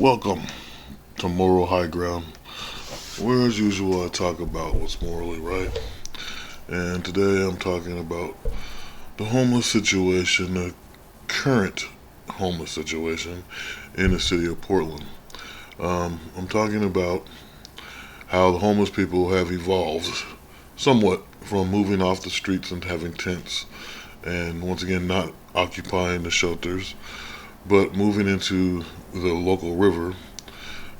Welcome to Moral High Ground, where as usual I talk about what's morally right. And today I'm talking about the homeless situation, the current homeless situation in the city of Portland. I'm talking about how the homeless people have evolved somewhat from moving off the streets and having tents, and once again not occupying the shelters, but moving into the local river,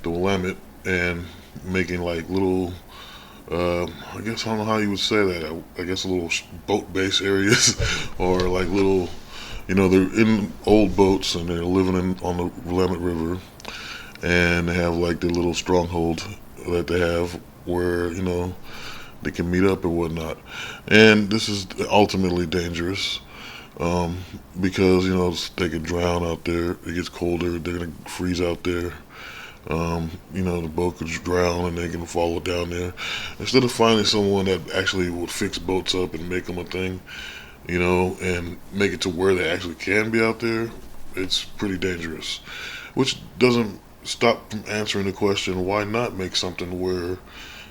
the Willamette, and making like little, I guess I don't know how you would say that. I guess little boat base areas, or like little, they're in old boats and they're living on the Willamette River, and they have like their little stronghold that they have where they can meet up and whatnot. And this is ultimately dangerous, because they could drown out there. It gets colder; they're gonna freeze out there. The boat could drown and they can follow down there. Instead of finding someone that actually would fix boats up and make them a thing, and make it to where they actually can be out there, it's pretty dangerous. Which doesn't stop from answering the question: why not make something where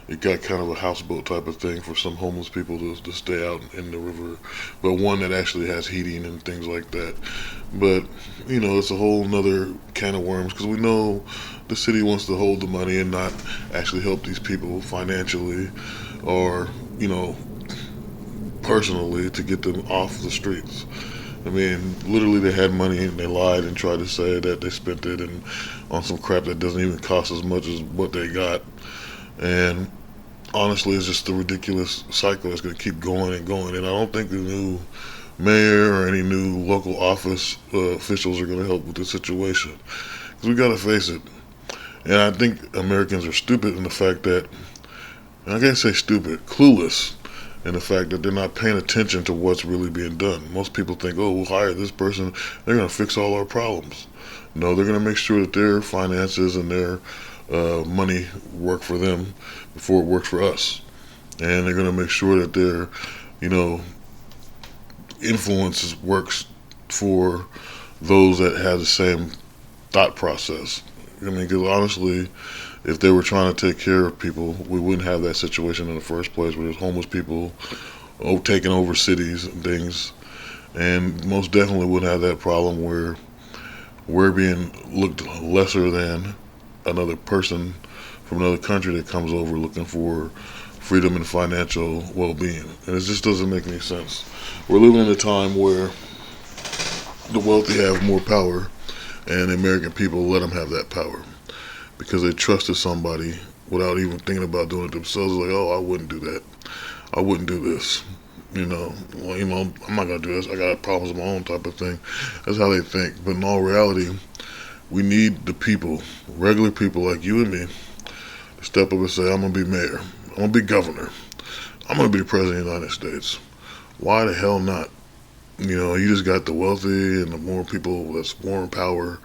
it got kind of a houseboat type of thing for some homeless people to stay out in the river, but one that actually has heating and things like that. But, it's a whole nother can of worms, because we know the city wants to hold the money and not actually help these people financially or, personally to get them off the streets. I mean, literally, they had money and they lied and tried to say that they spent it on some crap that doesn't even cost as much as what they got. And honestly, it's just a ridiculous cycle that's going to keep going and going. And I don't think the new mayor or any new local office officials are going to help with the situation. Because we got to face it. And I think Americans are stupid in the fact that, and I can't say stupid, clueless in the fact that they're not paying attention to what's really being done. Most people think, oh, we'll hire this person, they're going to fix all our problems. No, they're going to make sure that their finances and their money work for them before it works for us. And they're going to make sure that their, influence works for those that have the same thought process. I mean, because honestly, if they were trying to take care of people, we wouldn't have that situation in the first place where there's homeless people taking over cities and things. And most definitely wouldn't have that problem where we're being looked lesser than another person from another country that comes over looking for freedom and financial well-being. And it just doesn't make any sense. We're living in a time where the wealthy have more power, and the American people let them have that power because they trusted somebody without even thinking about doing it themselves. Like, oh, I wouldn't do that. I wouldn't do this. I'm not gonna do this. I got problems of my own, type of thing. That's how they think. But in all reality, we need the people, regular people like you and me, to step up and say, I'm going to be mayor. I'm going to be governor. I'm going to be the president of the United States. Why the hell not? You just got the wealthy and the more people that's more in power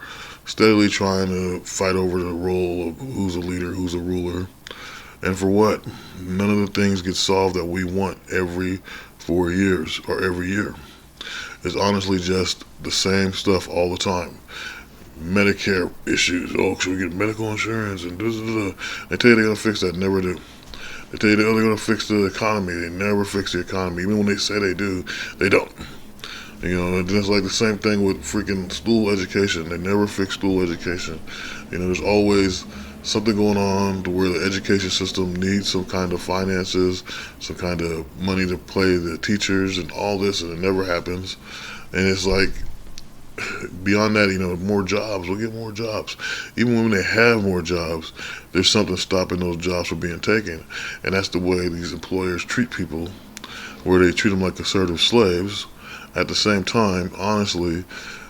steadily trying to fight over the role of who's a leader, who's a ruler. And for what? None of the things get solved that we want every 4 years or every year. It's honestly just the same stuff all the time. Medicare issues. Oh, should we get medical insurance? And they tell you they're going to fix that. Never do. They tell you they're going to fix the economy. They never fix the economy. Even when they say they do, they don't. It's like the same thing with freaking school education. They never fix school education. There's always something going on to where the education system needs some kind of finances, some kind of money to pay the teachers and all this, and it never happens. And it's like, beyond that, more jobs. We'll get more jobs. Even when they have more jobs, there's something stopping those jobs from being taken. And that's the way these employers treat people, where they treat them like assertive slaves. At the same time, honestly,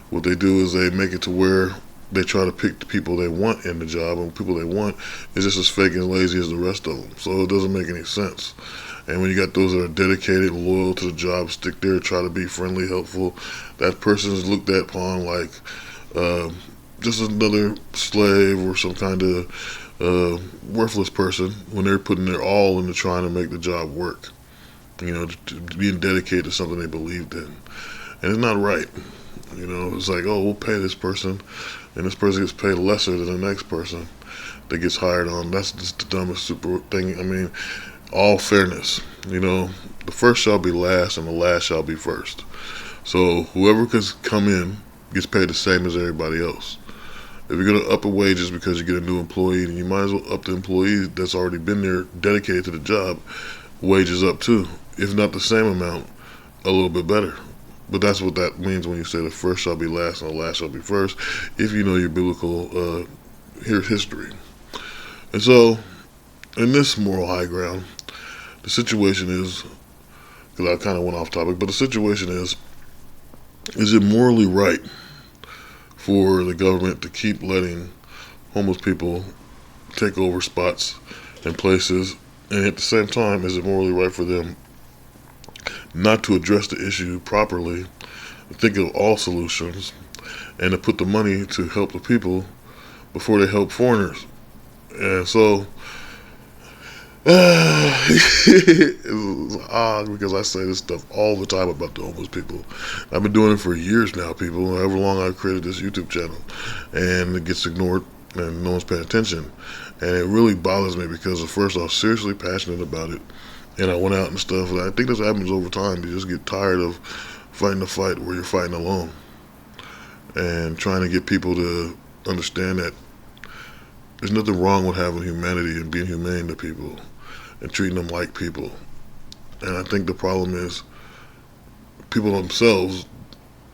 what they do is they make it to where they try to pick the people they want in the job, and the people they want is just as fake and lazy as the rest of them. So it doesn't make any sense. And when you got those that are dedicated, loyal to the job, stick there, try to be friendly, helpful, that person is looked at upon like just another slave or some kind of worthless person when they're putting their all into trying to make the job work. To being dedicated to something they believed in. And it's not right. It's like, oh, we'll pay this person and this person gets paid lesser than the next person that gets hired on. That's just the dumbest super thing. I mean, all fairness, the first shall be last and the last shall be first. So whoever could come in gets paid the same as everybody else. If you're gonna up the wages because you get a new employee, then you might as well up the employee that's already been there, dedicated to the job, wages up too. If not the same amount, a little bit better. But that's what that means when you say the first shall be last and the last shall be first, if you know your biblical history. And so, in this moral high ground, the situation is, because I kind of went off topic, but the situation is it morally right for the government to keep letting homeless people take over spots and places, and at the same time, is it morally right for them not to address the issue properly, think of all solutions, and to put the money to help the people before they help foreigners? And so, it's odd because I say this stuff all the time about the homeless people. I've been doing it for years now, people, however long I've created this YouTube channel, and it gets ignored and no one's paying attention. And it really bothers me because at first I was seriously passionate about it, and I went out and stuff, and I think this happens over time. You just get tired of fighting the fight where you're fighting alone, and trying to get people to understand that there's nothing wrong with having humanity and being humane to people and treating them like people. And I think the problem is people themselves,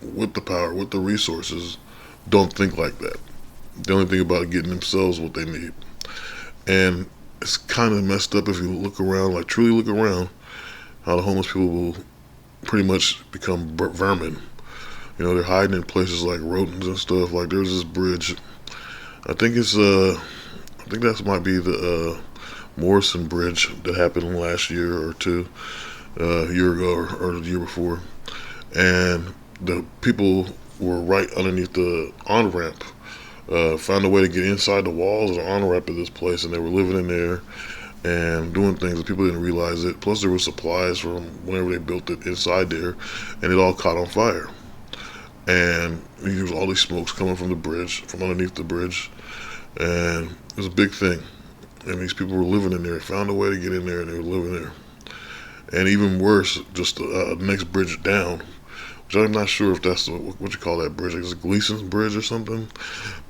with the power, with the resources, don't think like that. They only think about getting themselves what they need. And it's kind of messed up if you look around, like truly look around, how the homeless people will pretty much become vermin. They're hiding in places like rodents and stuff. Like there's this bridge, I think that might be the Morrison Bridge that happened last year or two, a year ago or the year before, and the people were right underneath the on-ramp. Found a way to get inside the walls of the on-ramp of this place, and they were living in there and doing things that people didn't realize it. Plus there were supplies from whenever they built it inside there, and it all caught on fire. And there was all these smokes coming from the bridge, from underneath the bridge, and it was a big thing. And these people were living in there, found a way to get in there, and they were living there. And even worse, just the next bridge down, which I'm not sure if that's what you call that bridge. Like it's Gleason's Bridge or something.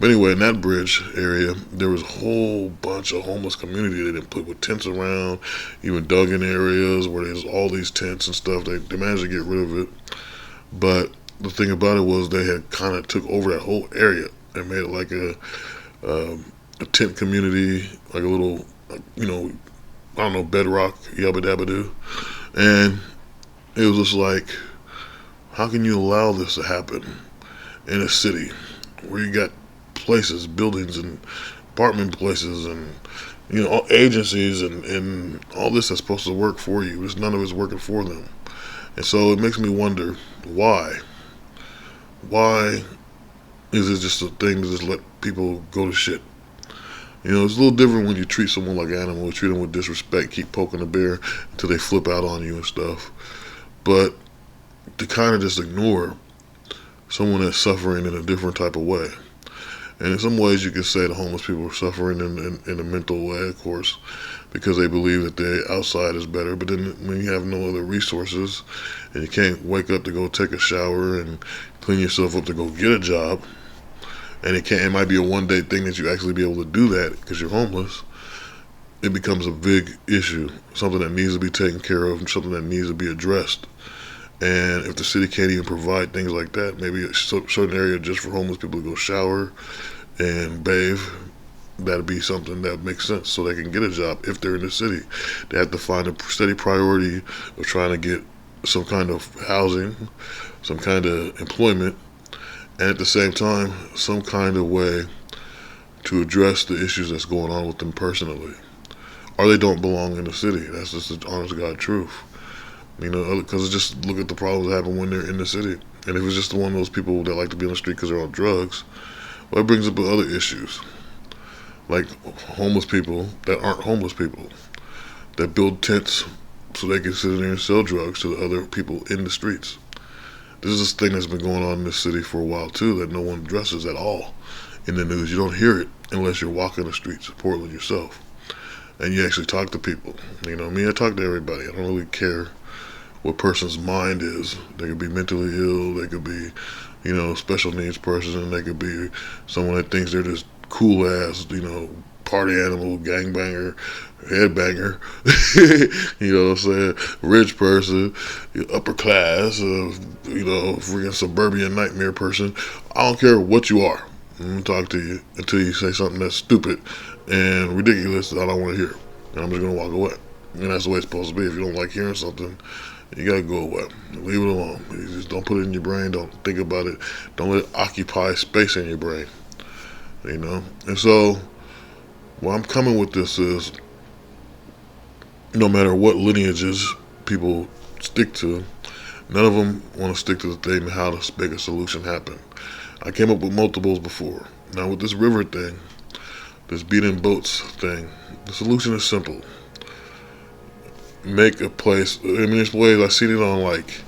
But anyway, in that bridge area, there was a whole bunch of homeless community they didn't put with tents around, even dug in areas where there's all these tents and stuff. They managed to get rid of it. But the thing about it was they had kind of took over that whole area and made it like a tent community, like a little, I don't know, bedrock, yabba dabba doo. And it was just like, how can you allow this to happen in a city where you got places, buildings, and apartment places, and agencies, and all this that's supposed to work for you? There's none of it's working for them. And so it makes me wonder why. Why is it just a thing to just let people go to shit? It's a little different when you treat someone like an animal, you treat them with disrespect, keep poking the bear until they flip out on you and stuff. But to kind of just ignore someone that's suffering in a different type of way. And in some ways you could say the homeless people are suffering in a mental way, of course, because they believe that the outside is better. But then when you have no other resources and you can't wake up to go take a shower and clean yourself up to go get a job, and it might be a one-day thing that you actually be able to do that because you're homeless, it becomes a big issue, something that needs to be taken care of, and something that needs to be addressed. And if the city can't even provide things like that, maybe a certain area just for homeless people to go shower and bathe, that'd be something that makes sense so they can get a job if they're in the city. They have to find a steady priority of trying to get some kind of housing, some kind of employment, and at the same time, some kind of way to address the issues that's going on with them personally. Or they don't belong in the city. That's just the honest to God truth. Because just look at the problems that happen when they're in the city. And if it's just one of those people that like to be on the street because they're on drugs, well, it brings up other issues. Like homeless people that aren't homeless people, that build tents so they can sit in there and sell drugs to the other people in the streets. This is this thing that's been going on in this city for a while too that no one addresses at all. in the news. You don't hear it unless you're walking the streets of Portland yourself and you actually talk to people. You know, me, I talk to everybody. I don't really care what person's mind is. They could be mentally ill, they could be, you know, special needs person, they could be someone that thinks they're just cool ass, you know, party animal, gangbanger, headbanger, you know what I'm saying, rich person, upper class, you know, freaking suburban nightmare person. I don't care what you are. I'm gonna talk to you until you say something that's stupid and ridiculous that I don't want to hear, and I'm just gonna walk away. And that's the way it's supposed to be. If you don't like hearing something, you gotta go away. Leave it alone. You just don't put it in your brain. Don't think about it. Don't let it occupy space in your brain. You know? And so, where I'm coming with this is, no matter what lineages people stick to, none of them want to stick to the thing of how to make a solution happen. I came up with multiples before. Now with this river thing, this beating boats thing, the solution is simple. Make a place. I mean, there's ways. I've seen it on like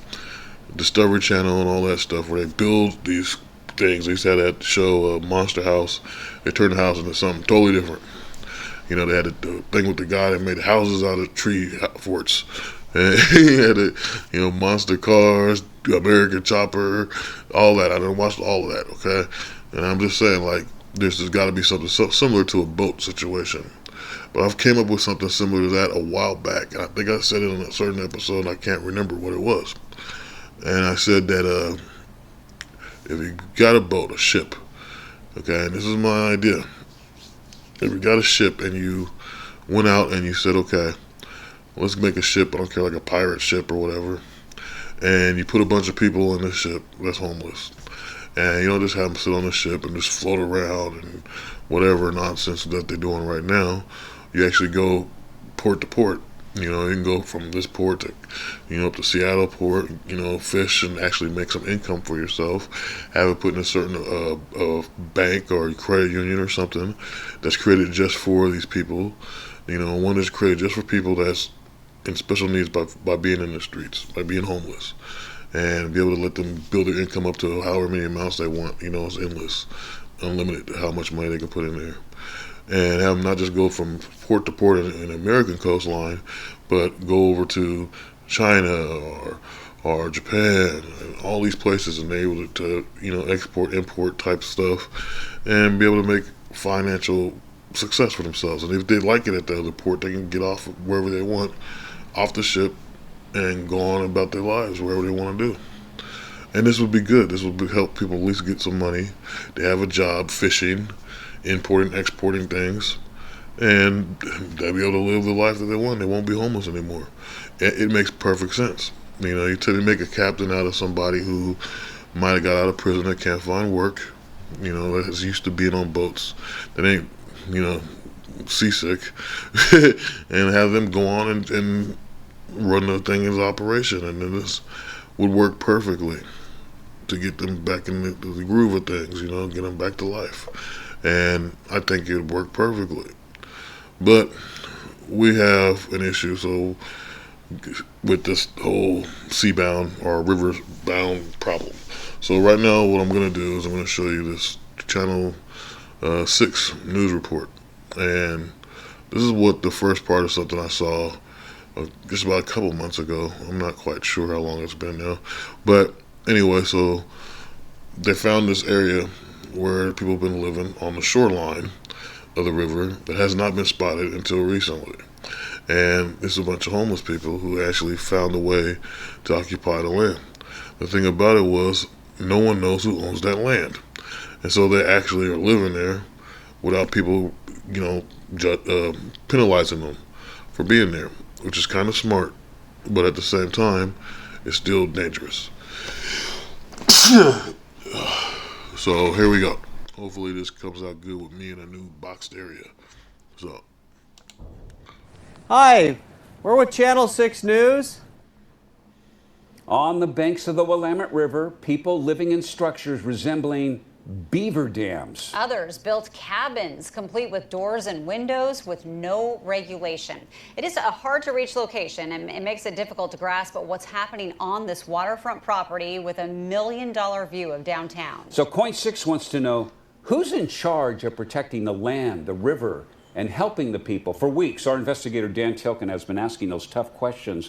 Discovery Channel and all that stuff where they build these things. They used to have that show, Monster House. They turned the house into something totally different. You know, they had the thing with the guy that made houses out of tree forts. And he had it, you know, monster cars, American Chopper, all that. I done watched all of that. Okay, and I'm just saying, like, there's got to be something similar to a boat situation. But I've came up with something similar to that a while back. And I think I said it in a certain episode, and I can't remember what it was. And I said that if you got a boat, a ship, okay, and this is my idea. If you got a ship and you went out and you said, okay, let's make a ship, I don't care, like a pirate ship or whatever, and you put a bunch of people on this ship that's homeless. And you don't just have them sit on the ship and just float around and whatever nonsense that they're doing right now. You actually go port to port. You know, you can go from this port to, you know, up to Seattle port, you know, fish and actually make some income for yourself. Have it put in a certain bank or credit union or something that's created just for these people. You know, one that's created just for people that's in special needs by being in the streets, by being homeless. And be able to let them build their income up to however many amounts they want. You know, it's endless, unlimited how much money they can put in there. And have them not just go from port to port in the American coastline, but go over to China or Japan, and all these places, and they're able to, you know, export, import type stuff, and be able to make financial success for themselves. And if they like it at the other port, they can get off wherever they want, off the ship, and go on about their lives wherever they want to do. And this would be good. This would help people at least get some money. They have a job fishing, importing, exporting things, and they'll be able to live the life that they want. They won't be homeless anymore. It makes perfect sense. You know, you tend to make a captain out of somebody who might have got out of prison that can't find work, you know, that's used to being on boats, that ain't, you know, seasick, and have them go on and run the thing as operation, and then this would work perfectly to get them back in the groove of things, you know, get them back to life. And I think it would work perfectly. But we have an issue, so with this whole seabound or river-bound problem. So right now what I'm going to do is I'm going to show you this Channel 6 news report. And this is what the first part of something I saw just about a couple months ago. I'm not quite sure how long it's been now. But anyway, so they found this area where people have been living on the shoreline of the river that has not been spotted until recently. And it's a bunch of homeless people who actually found a way to occupy the land. The thing about it was, no one knows who owns that land. And so they actually are living there without people, you know, penalizing them for being there, which is kind of smart, but at the same time, it's still dangerous. So here we go. Hopefully this comes out good with me in a new boxed area. So. Hi, we're with Channel 6 News. On the banks of the Willamette River, people living in structures resembling beaver dams. Others built cabins complete with doors and windows with no regulation. It is a hard to reach location, and it makes it difficult to grasp what's happening on this waterfront property with $1 million view of downtown. So KOIN 6 wants to know, Who's in charge of protecting the land, the river, and helping the people? For weeks, our investigator Dan Tilkin has been asking those tough questions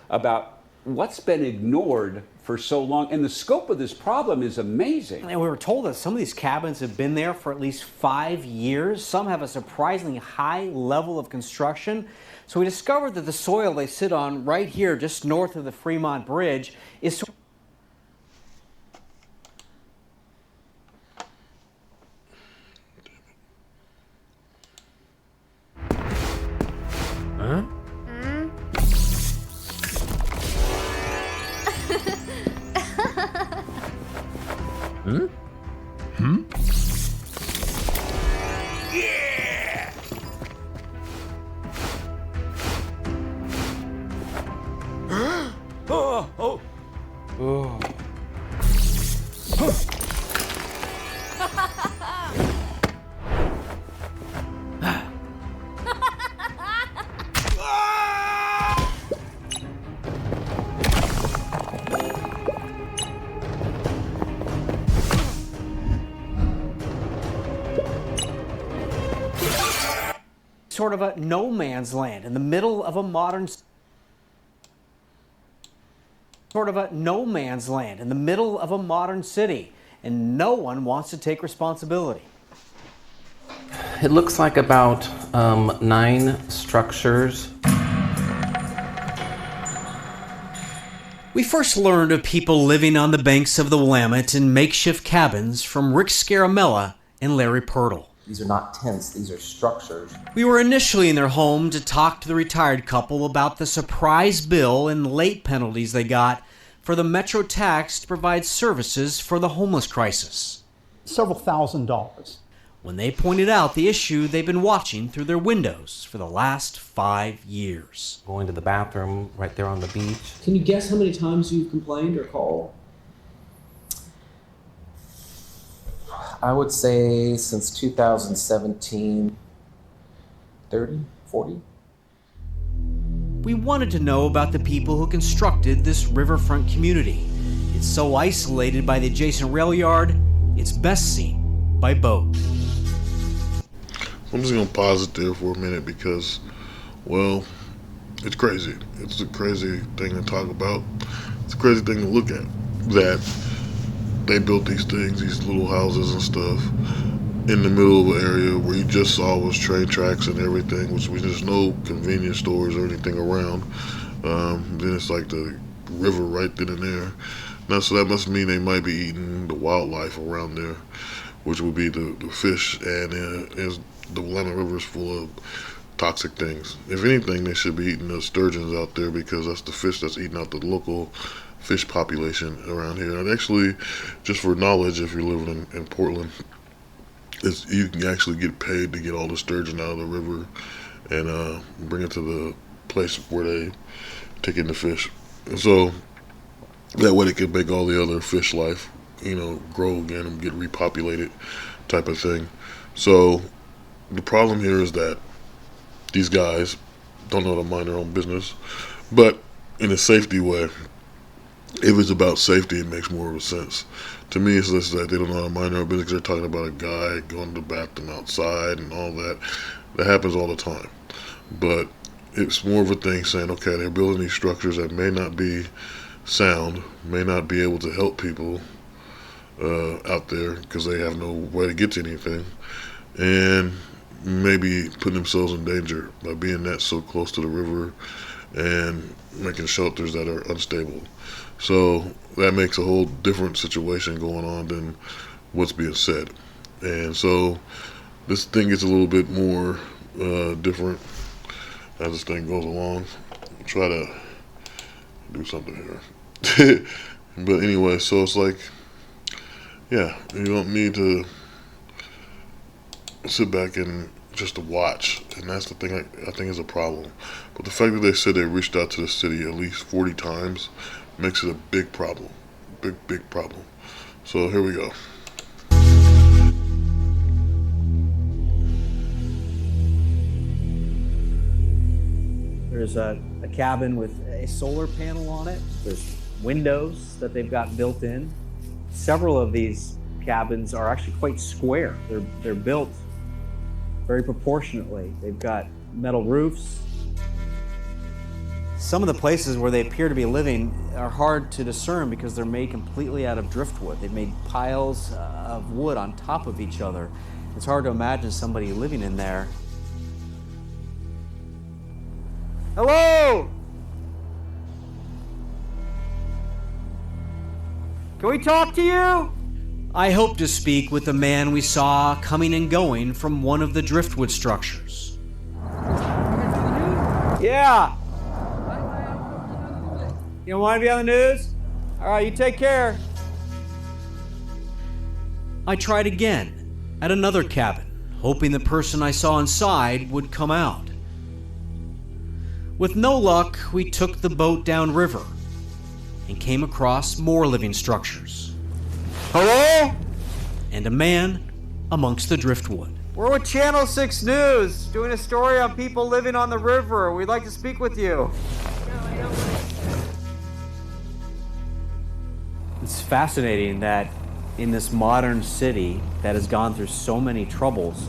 about what's been ignored for so long. And the scope of this problem is amazing. And we were told that some of these cabins have been there for at least 5 years. Some have a surprisingly high level of construction. So we discovered that the soil they sit on right here, just north of the Fremont Bridge, is sort of a no man's land in the middle of a modern city, and no one wants to take responsibility. It looks like about 9 structures. We first learned of people living on the banks of the Willamette in makeshift cabins from Rick Scaramella and Larry Pirtle. These are not tents, these are structures. We were initially in their home to talk to the retired couple about the surprise bill and late penalties they got for the Metro tax to provide services for the homeless crisis. Several $1,000s. When they pointed out the issue they've been watching through their windows for the last 5 years. Going to the bathroom right there on the beach. Can you guess how many times you've complained or called? I would say since 2017, 30, 40. We wanted to know about the people who constructed this riverfront community. It's so isolated by the adjacent rail yard, it's best seen by boat. I'm just gonna pause it there for a minute because, well, it's crazy. It's a crazy thing to talk about. It's a crazy thing to look at. That they built these things, these little houses and stuff, in the middle of an area where you just saw was train tracks and everything, which was there's no convenience stores or anything around. Then it's like the river right then and there. Now, so that must mean they might be eating the wildlife around there, which would be the fish, and the Willamette River is full of toxic things. If anything, they should be eating the sturgeons out there because that's the fish that's eating out the local fish population around here. And actually, just for knowledge, if you're living in Portland, you can actually get paid to get all the sturgeon out of the river and bring it to the place where they take in the fish. And so that way they can make all the other fish life, grow again and get repopulated type of thing. So the problem here is that these guys don't know how to mind their own business, but in a safety way. If it's about safety, it makes more of a sense. To me, it's just that they don't know how to mind their own business. They're talking about a guy going to the bathroom outside and all that. That happens all the time. But it's more of a thing saying, okay, they're building these structures that may not be sound, may not be able to help people out there because they have no way to get to anything, and maybe putting themselves in danger by being that so close to the river and making shelters that are unstable. So that makes a whole different situation going on than what's being said. And so this thing gets a little bit more different as this thing goes along. I'll try to do something here. But anyway, so it's like, yeah, you don't need to sit back and just to watch, and that's the thing I think is a problem. But the fact that they said they reached out to the city at least 40 times makes it a big problem. Big problem. So here we go. There's a cabin with a solar panel on it. There's windows that they've got built in. Several of these cabins are actually quite square. They're built very proportionately. They've got metal roofs. Some of the places where they appear to be living are hard to discern because they're made completely out of driftwood. They've made piles of wood on top of each other. It's hard to imagine somebody living in there. Hello! Can we talk to you? I hope to speak with the man we saw coming and going from one of the driftwood structures. Yeah. You don't want to be on the news? All right, you take care. I tried again at another cabin, hoping the person I saw inside would come out. With no luck, we took the boat downriver and came across more living structures. Hello? And a man amongst the driftwood. We're with Channel 6 News, doing a story on people living on the river. We'd like to speak with you. It's fascinating that in this modern city that has gone through so many troubles,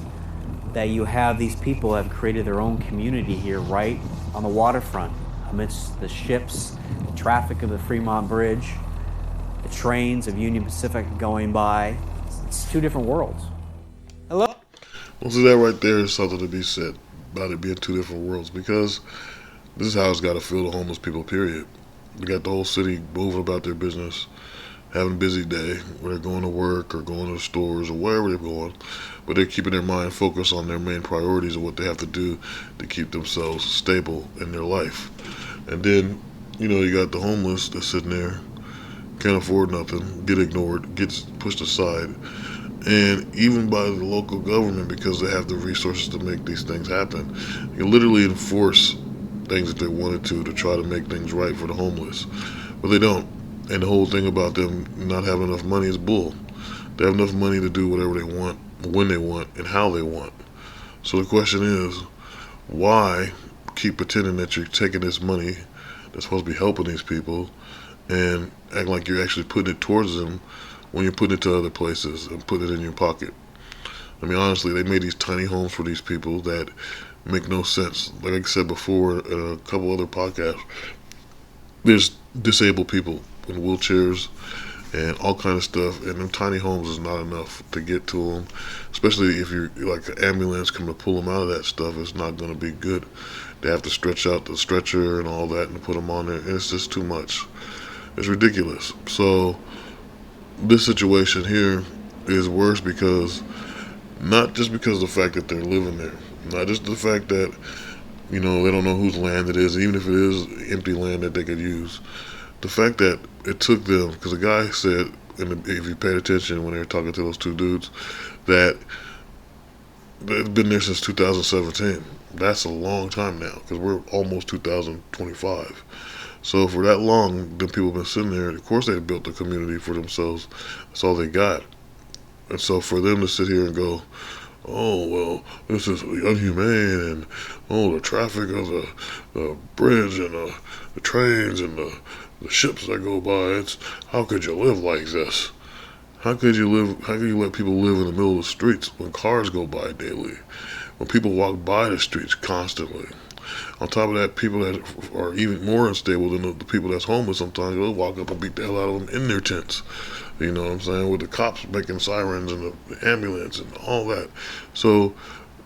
that you have these people who have created their own community here right on the waterfront, amidst the ships, the traffic of the Fremont Bridge, the trains of Union Pacific going by. It's two different worlds. Hello? Well, see, that right there is something to be said about it being two different worlds, because this is how it's got to feel to homeless people, period. You got the whole city moving about their business, having a busy day, where they're going to work or going to the stores or wherever they're going, but they're keeping their mind focused on their main priorities of what they have to do to keep themselves stable in their life. And then, you got the homeless that's sitting there, can't afford nothing, get ignored, gets pushed aside, and even by the local government, because they have the resources to make these things happen, you can literally enforce things if they wanted to try to make things right for the homeless, but they don't. And the whole thing about them not having enough money is bull. They have enough money to do whatever they want, when they want, and how they want. So the question is, why keep pretending that you're taking this money that's supposed to be helping these people and act like you're actually putting it towards them when you're putting it to other places and putting it in your pocket? I mean, honestly, they made these tiny homes for these people that make no sense. Like I said before in a couple other podcasts, there's disabled people in wheelchairs and all kind of stuff, and them tiny homes is not enough to get to them, especially if you're like an ambulance coming to pull them out of that stuff. It's not going to be good. They have to stretch out the stretcher and all that and put them on there, and it's just too much. It's ridiculous. So this situation here is worse because, not just because of the fact that they're living there, not just the fact that they don't know whose land it is, even if it is empty land that they could use. The fact that it took them, because the guy said, if you paid attention when they were talking to those two dudes, that they've been there since 2017. That's a long time now, because we're almost 2025. So for that long, the people have been sitting there. Of course, they built a community for themselves. That's all they got. And so for them to sit here and go, oh, well, this is inhumane, and the traffic of the bridge and the trains and the ships that go by, how could you live like this? How could you let people live in the middle of the streets when cars go by daily, when people walk by the streets constantly? On top of that, people that are even more unstable than the people that's homeless, sometimes they'll walk up and beat the hell out of them in their tents. You know what I'm saying? With the cops making sirens and the ambulance and all that. So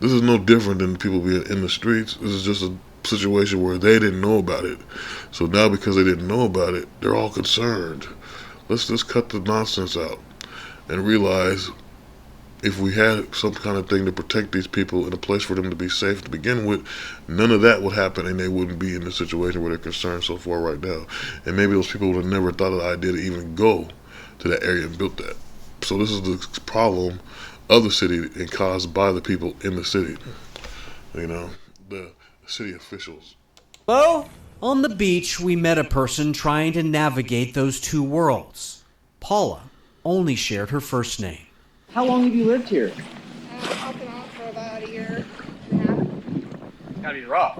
this is no different than people being in the streets. This is just a situation where they didn't know about it. So now because they didn't know about it, they're all concerned. Let's just cut the nonsense out and realize if we had some kind of thing to protect these people and a place for them to be safe to begin with, none of that would happen, and they wouldn't be in the situation where they're concerned so far right now. And maybe those people would have never thought of the idea to even go to that area and built that. So this is the problem of the city and caused by the people in the city. The city officials. Hello? On the beach, we met a person trying to navigate those two worlds. Paula only shared her first name. How long have you lived here? Off and on for about a year and a half. It's gotta be rough.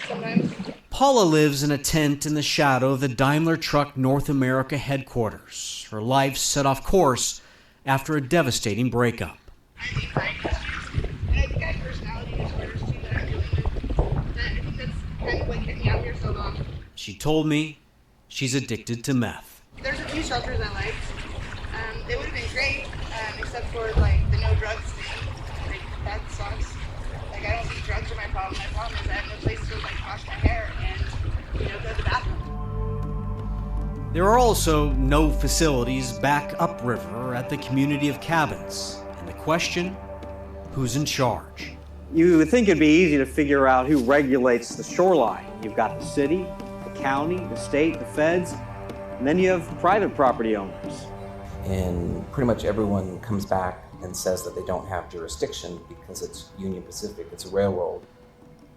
Sometimes. Paula lives in a tent in the shadow of the Daimler Truck North America headquarters. Her life set off course after a devastating breakup. I hate crying issues, and I think I have personality disorders too that I'm dealing with. That I think that's kind of what kept me out here so long. She told me she's addicted to meth. There's a few shelters I liked. They would have been great, except for like the no drugs thing. Like that sucks. Like I don't think drugs are my problem. My problem is I have no place to like wash my hair and go to the bathroom. There are also no facilities back upriver at the community of cabins. And the question, who's in charge? You would think it'd be easy to figure out who regulates the shoreline. You've got the city, the county, the state, the feds, and then you have private property owners. And pretty much everyone comes back and says that they don't have jurisdiction because it's Union Pacific, it's a railroad.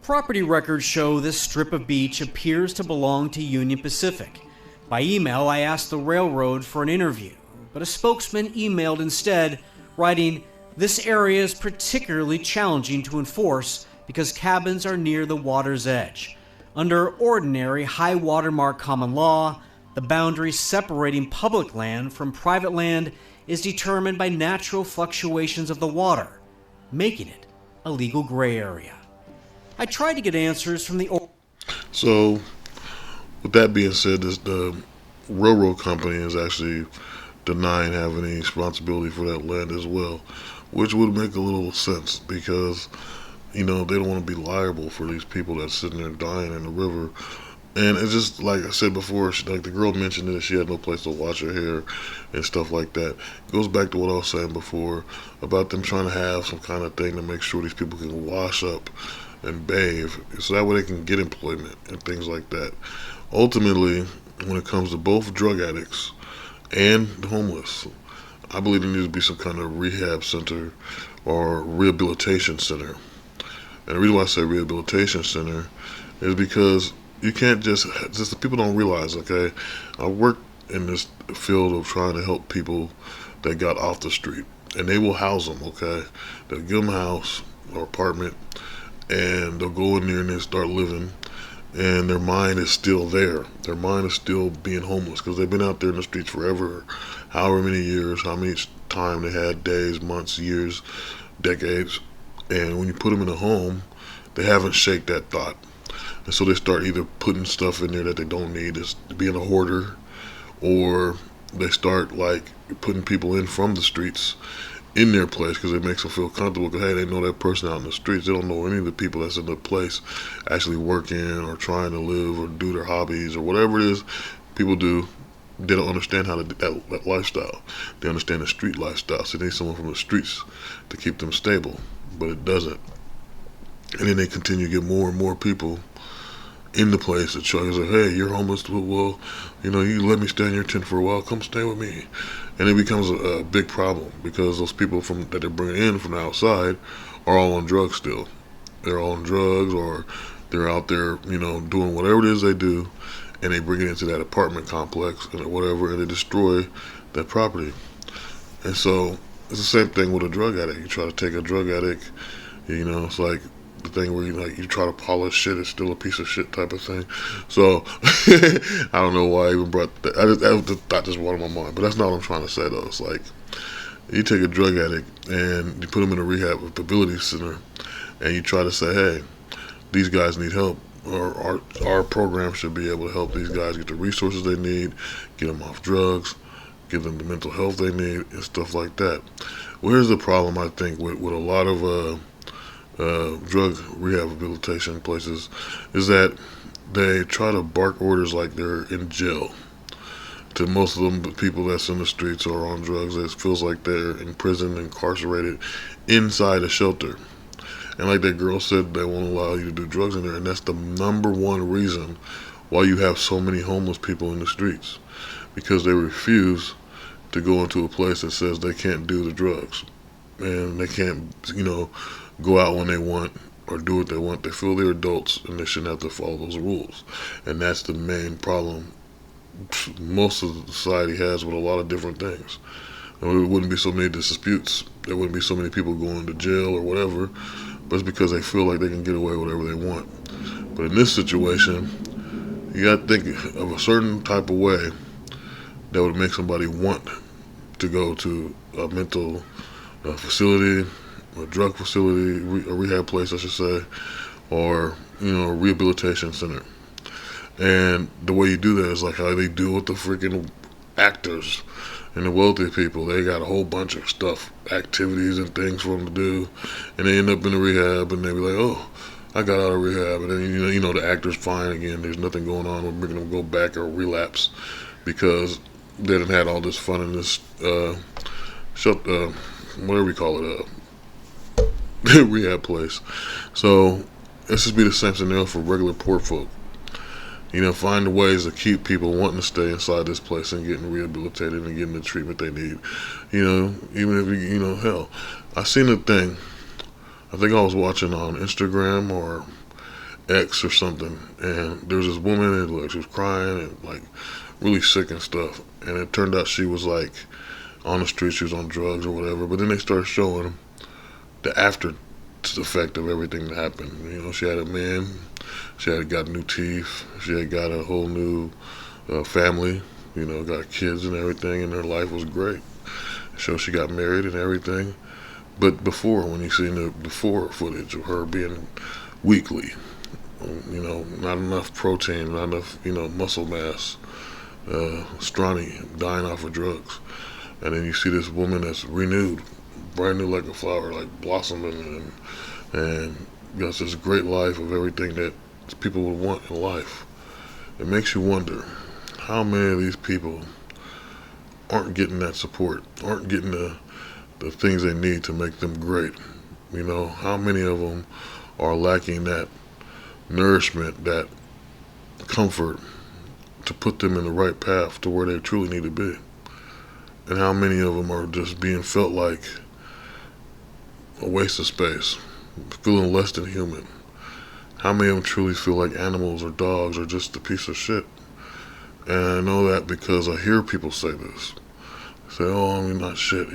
Property records show this strip of beach appears to belong to Union Pacific. By email, I asked the railroad for an interview, but a spokesman emailed instead, writing, "This area is particularly challenging to enforce because cabins are near the water's edge. Under ordinary high watermark common law, the boundary separating public land from private land is determined by natural fluctuations of the water, making it a legal gray area." I tried to get answers from the... So, with that being said, the railroad company is actually denying having any responsibility for that land as well, which would make a little sense because, they don't want to be liable for these people that's sitting there dying in the river. And it's just like I said before, like the girl mentioned that she had no place to wash her hair and stuff like that. It goes back to what I was saying before about them trying to have some kind of thing to make sure these people can wash up and bathe, so that way they can get employment and things like that. Ultimately, when it comes to both drug addicts and the homeless, I believe there needs to be some kind of rehab center or rehabilitation center. And the reason why I say rehabilitation center is because you can't just the people don't realize, okay, I work in this field of trying to help people that got off the street, and they will house them, okay? They'll give them a house or apartment, and they'll go in there and they start living, and their mind is still there. Their mind is still being homeless because they've been out there in the streets forever, however many years, how many time they had, days, months, years, decades. And when you put them in a home, they haven't shaked that thought. And so they start either putting stuff in there that they don't need, as being a hoarder, or they start like putting people in from the streets in their place because it makes them feel comfortable because, hey, they know that person out in the streets. They don't know any of the people that's in the place actually working or trying to live or do their hobbies or whatever it is people do. They don't understand how to do that lifestyle. They understand the street lifestyle, so they need someone from the streets to keep them stable, but it doesn't. And then they continue to get more and more people in the place that try to say, hey, you're homeless, well, you let me stay in your tent for a while, come stay with me. And it becomes a big problem because those people that they're bringing in from the outside are all on drugs still. They're all on drugs, or they're out there, doing whatever it is they do, and they bring it into that apartment complex and whatever, and they destroy that property. And so it's the same thing with a drug addict. You try to take a drug addict, it's like the thing where you try to polish shit, it's still a piece of shit type of thing. So I don't know why I even brought that. That just went on my mind, but that's not what I'm trying to say though. It's like you take a drug addict and you put them in a rehabilitation center, and you try to say, hey, these guys need help, or our program should be able to help these guys get the resources they need, get them off drugs, give them the mental health they need, and stuff like that. Well, here's the problem I think with a lot of drug rehabilitation places is that they try to bark orders like they're in jail. To most of them, the people that's in the streets or on drugs, it feels like they're in prison, incarcerated inside a shelter. And like that girl said, they won't allow you to do drugs in there, and that's the number one reason why you have so many homeless people in the streets, because they refuse to go into a place that says they can't do the drugs, and they can't, go out when they want or do what they want. They feel they're adults and they shouldn't have to follow those rules. And that's the main problem most of the society has with a lot of different things. And there wouldn't be so many disputes. There wouldn't be so many people going to jail or whatever, but it's because they feel like they can get away with whatever they want. But in this situation, you got to think of a certain type of way that would make somebody want to go to a mental facility, a drug facility, a rehab place, I should say, or a rehabilitation center. And the way you do that is like how they do with the freaking actors and the wealthy people. They got a whole bunch of stuff, activities and things for them to do, and they end up in the rehab, and they be like, "Oh, I got out of rehab," and then the actor's fine again. There's nothing going on. We're making them go back or relapse because they done had all this fun in this whatever we call it, rehab place. So this should be the same scenario for regular poor folk. Find ways to keep people wanting to stay inside this place and getting rehabilitated and getting the treatment they need. Even if hell, I seen a thing. I think I was watching on Instagram or X or something, and there was this woman and she was crying and like really sick and stuff. And it turned out she was like on the street, she was on drugs or whatever. But then they started showing the after effect of everything that happened. She had a man, she had got new teeth, she had got a whole new family, got kids and everything, and her life was great. So she got married and everything. But before, when you seen the before footage of her being weakly, not enough protein, not enough, muscle mass, scrawny, dying off of drugs. And then you see this woman that's renewed, brand new like a flower, like blossoming, and got this great life of everything that people would want in life. It makes you wonder how many of these people aren't getting that support, aren't getting the things they need to make them great. How many of them are lacking that nourishment, that comfort to put them in the right path to where they truly need to be. And how many of them are just being felt like a waste of space, feeling less than human. How many of them truly feel like animals or dogs or just a piece of shit? And I know that because I hear people say this. Say, "Oh, I'm not shit,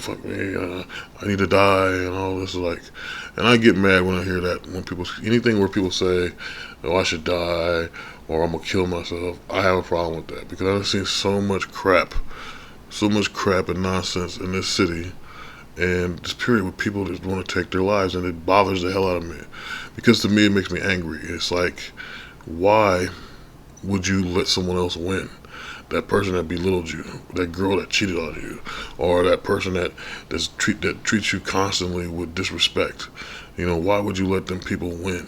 fuck me, I need to die," and all this and I get mad when I hear that, when anything where people say, "Oh, I should die," or "I'm gonna kill myself," I have a problem with that, because I've seen so much crap and nonsense in this city, and this period where people just want to take their lives, and it bothers the hell out of me, because to me it makes me angry. It's like, why would you let someone else win? That person that belittled you, that girl that cheated on you, or that person that treats you constantly with disrespect. Why would you let them people win?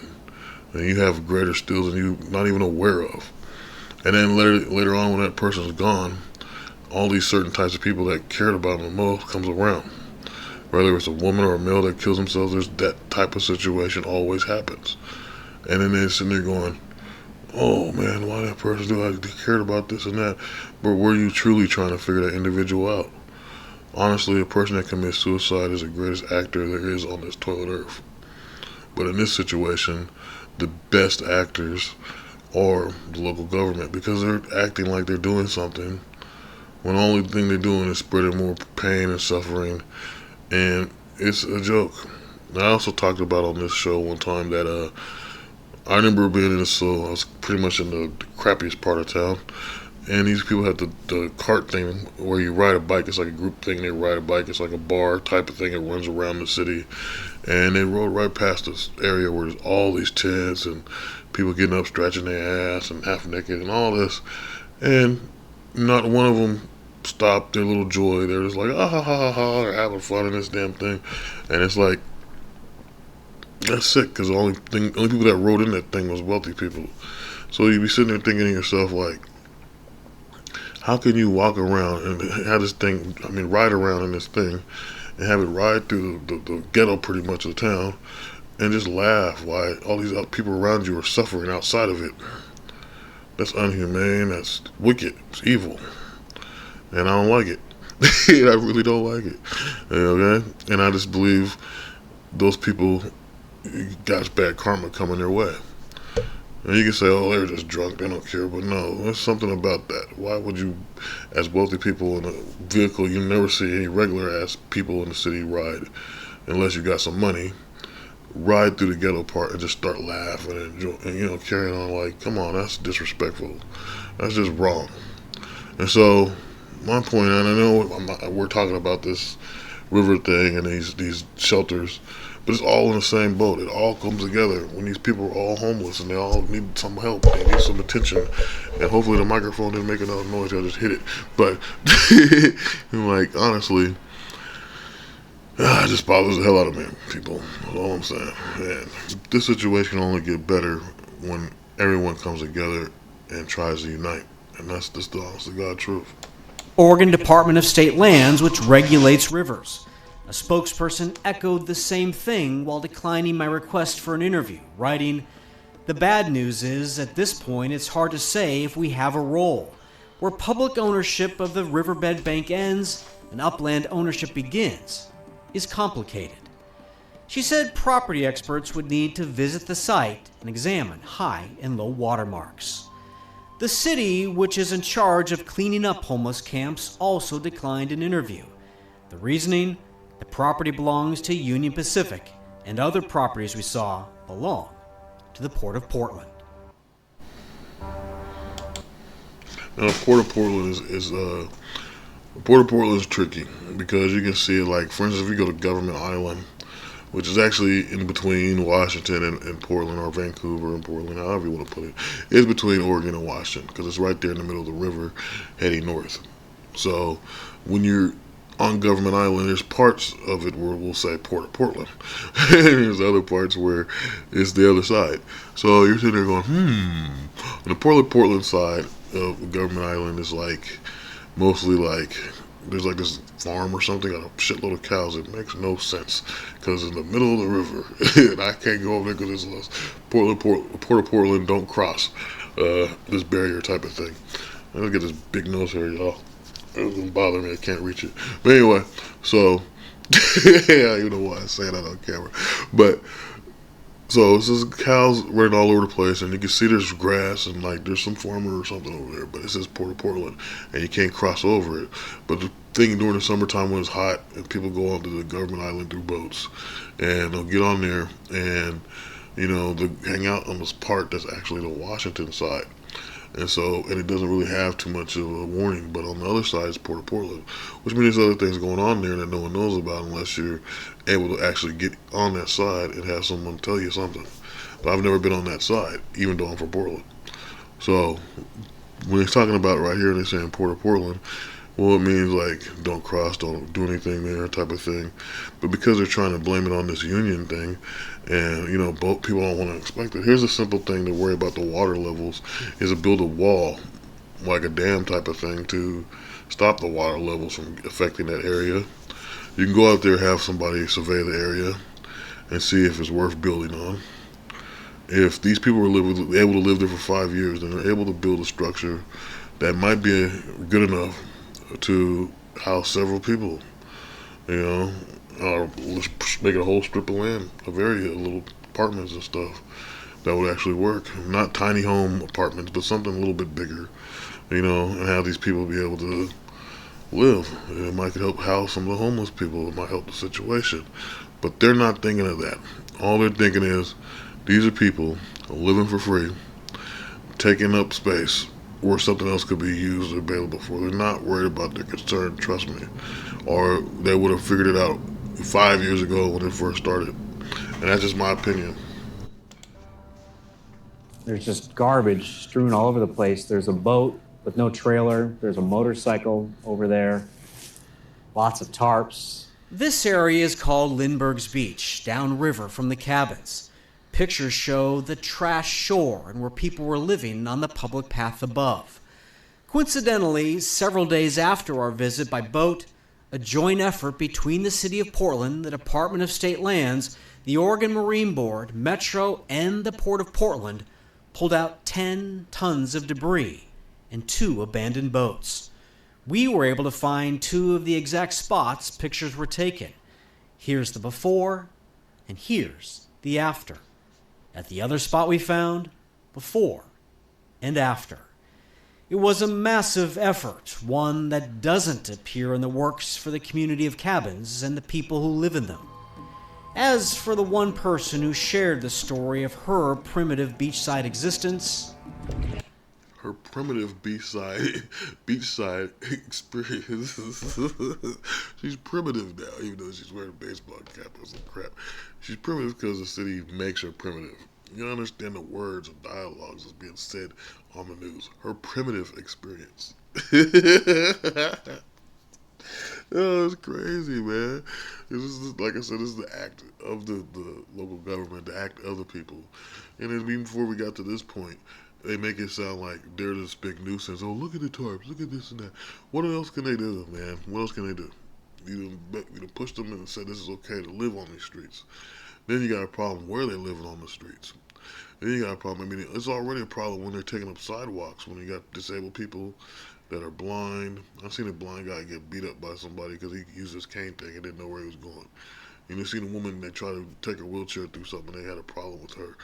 And you have greater skills than you're not even aware of. And then later on, when that person's gone, all these certain types of people that cared about them the most comes around. Whether it's a woman or a male that kills themselves, there's that type of situation always happens. And then they're sitting there going, "Oh man, why that person do? I cared about this and that." But were you truly trying to figure that individual out? Honestly, a person that commits suicide is the greatest actor there is on this toilet earth. But in this situation, the best actors are the local government, because they're acting like they're doing something when the only thing they're doing is spreading more pain and suffering, and it's a joke. I also talked about on this show one time that I remember being in I was pretty much in the crappiest part of town, and these people had the cart thing where you ride a bike. It's like a group thing. They ride a bike. It's like a bar type of thing. It runs around the city, and they rode right past this area where there's all these tents and people getting up, stretching their ass and half naked and all this, and not one of them stopped their little joy. They're just like, "Ah ha ha ha ha," they're having fun in this damn thing, and it's like, that's sick, because the only people that rode in that thing was wealthy people. So you be sitting there thinking to yourself, like, how can you walk around and have this thing, ride around in this thing, and have it ride through the ghetto pretty much of the town, and just laugh while all these other people around you are suffering outside of it? That's unhumane, that's wicked, it's evil. And I don't like it. I really don't like it. Okay? And I just believe those people got bad karma coming their way. And you can say, "Oh, they're just drunk, they don't care," but no, there's something about that. Why would you, as wealthy people in a vehicle, you never see any regular ass people in the city ride, unless you got some money, ride through the ghetto part and just start laughing and enjoy, and carrying on like, come on, that's disrespectful. That's just wrong. And so my point, and I know we're talking about this river thing and these shelters, but it's all in the same boat. It all comes together when these people are all homeless and they all need some help. They need some attention, and hopefully the microphone didn't make another noise. I just hit it, but like honestly, it just bothers the hell out of me, people. That's all I'm saying. And this situation only get better when everyone comes together and tries to unite, and that's just the honest to God truth. Oregon Department of State Lands, which regulates rivers. A spokesperson echoed the same thing while declining my request for an interview, writing, "The bad news is, at this point, it's hard to say if we have a role. Where public ownership of the riverbed bank ends and upland ownership begins is complicated." She said property experts would need to visit the site and examine high and low water marks. The city, which is in charge of cleaning up homeless camps, also declined an interview. The reasoning? The property belongs to Union Pacific, and other properties we saw belong to the Port of Portland. Now, Port of Portland Port of Portland is tricky because you can see it, like, for instance, if you go to Government Island, which is actually in between Washington and Portland, or Vancouver and Portland, however you want to put it. It's between Oregon and Washington because it's right there in the middle of the river heading north. So when you're on Government Island, there's parts of it where we'll say Port of Portland. And there's other parts where it's the other side. So you're sitting there going, On the Portland side of Government Island is like mostly like there's like this farm or something, got a shitload of cows. It makes no sense because in the middle of the river, and I can't go over there because it's Port of Portland don't cross this barrier type of thing. Let's get this big nose hair, y'all. It doesn't bother me. I can't reach it. But anyway, so yeah, you know why I say that on camera. But so it's just cows running all over the place, and you can see there's grass and like there's some farmer or something over there. But it says Port of Portland, and you can't cross over it. But the thing during the summertime when it's hot and people go onto the Government Island through boats, and they'll get on there and they hang out on this part that's actually the Washington side. And it doesn't really have too much of a warning, but on the other side is Port of Portland, which means there's other things going on there that no one knows about unless you're able to actually get on that side and have someone tell you something. But I've never been on that side, even though I'm from Portland. So when they're talking about right here, they're saying Port of Portland, well, it means like don't cross, don't do anything there type of thing. But because they're trying to blame it on this union thing, and both people don't want to expect it. Here's a simple thing to worry about the water levels is to build a wall, like a dam type of thing, to stop the water levels from affecting that area. You can go out there, have somebody survey the area and see if it's worth building on. If these people were able to live there for 5 years, then they're able to build a structure that might be good enough to house several people, or let's make it a whole strip of land, of area, little apartments and stuff that would actually work. Not tiny home apartments, but something a little bit bigger, and have these people be able to live. It might help house some of the homeless people. It might help the situation. But they're not thinking of that. All they're thinking is, these are people living for free, taking up space where something else could be used or available for. They're not worried about their concern, trust me. Or they would have figured it out 5 years ago when it first started. And that's just my opinion. There's just garbage strewn all over the place. There's a boat with no trailer. There's a motorcycle over there. Lots of tarps. This area is called Lindbergh's Beach, downriver from the cabins. Pictures show the trash shore and where people were living on the public path above. Coincidentally, several days after our visit by boat, a joint effort between the City of Portland, the Department of State Lands, the Oregon Marine Board, Metro, and the Port of Portland pulled out 10 tons of debris and 2 abandoned boats. We were able to find 2 of the exact spots pictures were taken. Here's the before, and here's the after. At the other spot we found, before and after. It was a massive effort, one that doesn't appear in the works for the community of cabins and the people who live in them. As for the one person who shared the story of her primitive beachside existence, her primitive beachside experience. She's primitive now, even though she's wearing a baseball cap or some crap. She's primitive because the city makes her primitive. You don't understand the words or dialogues that's being said on the news. Her primitive experience. Oh, it's crazy, man. This is, like I said, this is the act of the local government, the act of the people. And then even before we got to this point, they make it sound like they're this big nuisance. Oh, look at the tarps, look at this and that. What else can they do, man? What else can they do? You push them in and say this is okay to live on these streets. Then you got a problem where they're living on the streets. Then you got a problem. I mean, it's already a problem when they're taking up sidewalks, when you got disabled people that are blind. I've seen a blind guy get beat up by somebody because he used his cane thing and didn't know where he was going. And you've seen a woman that tried to take her wheelchair through something, they had a problem with her.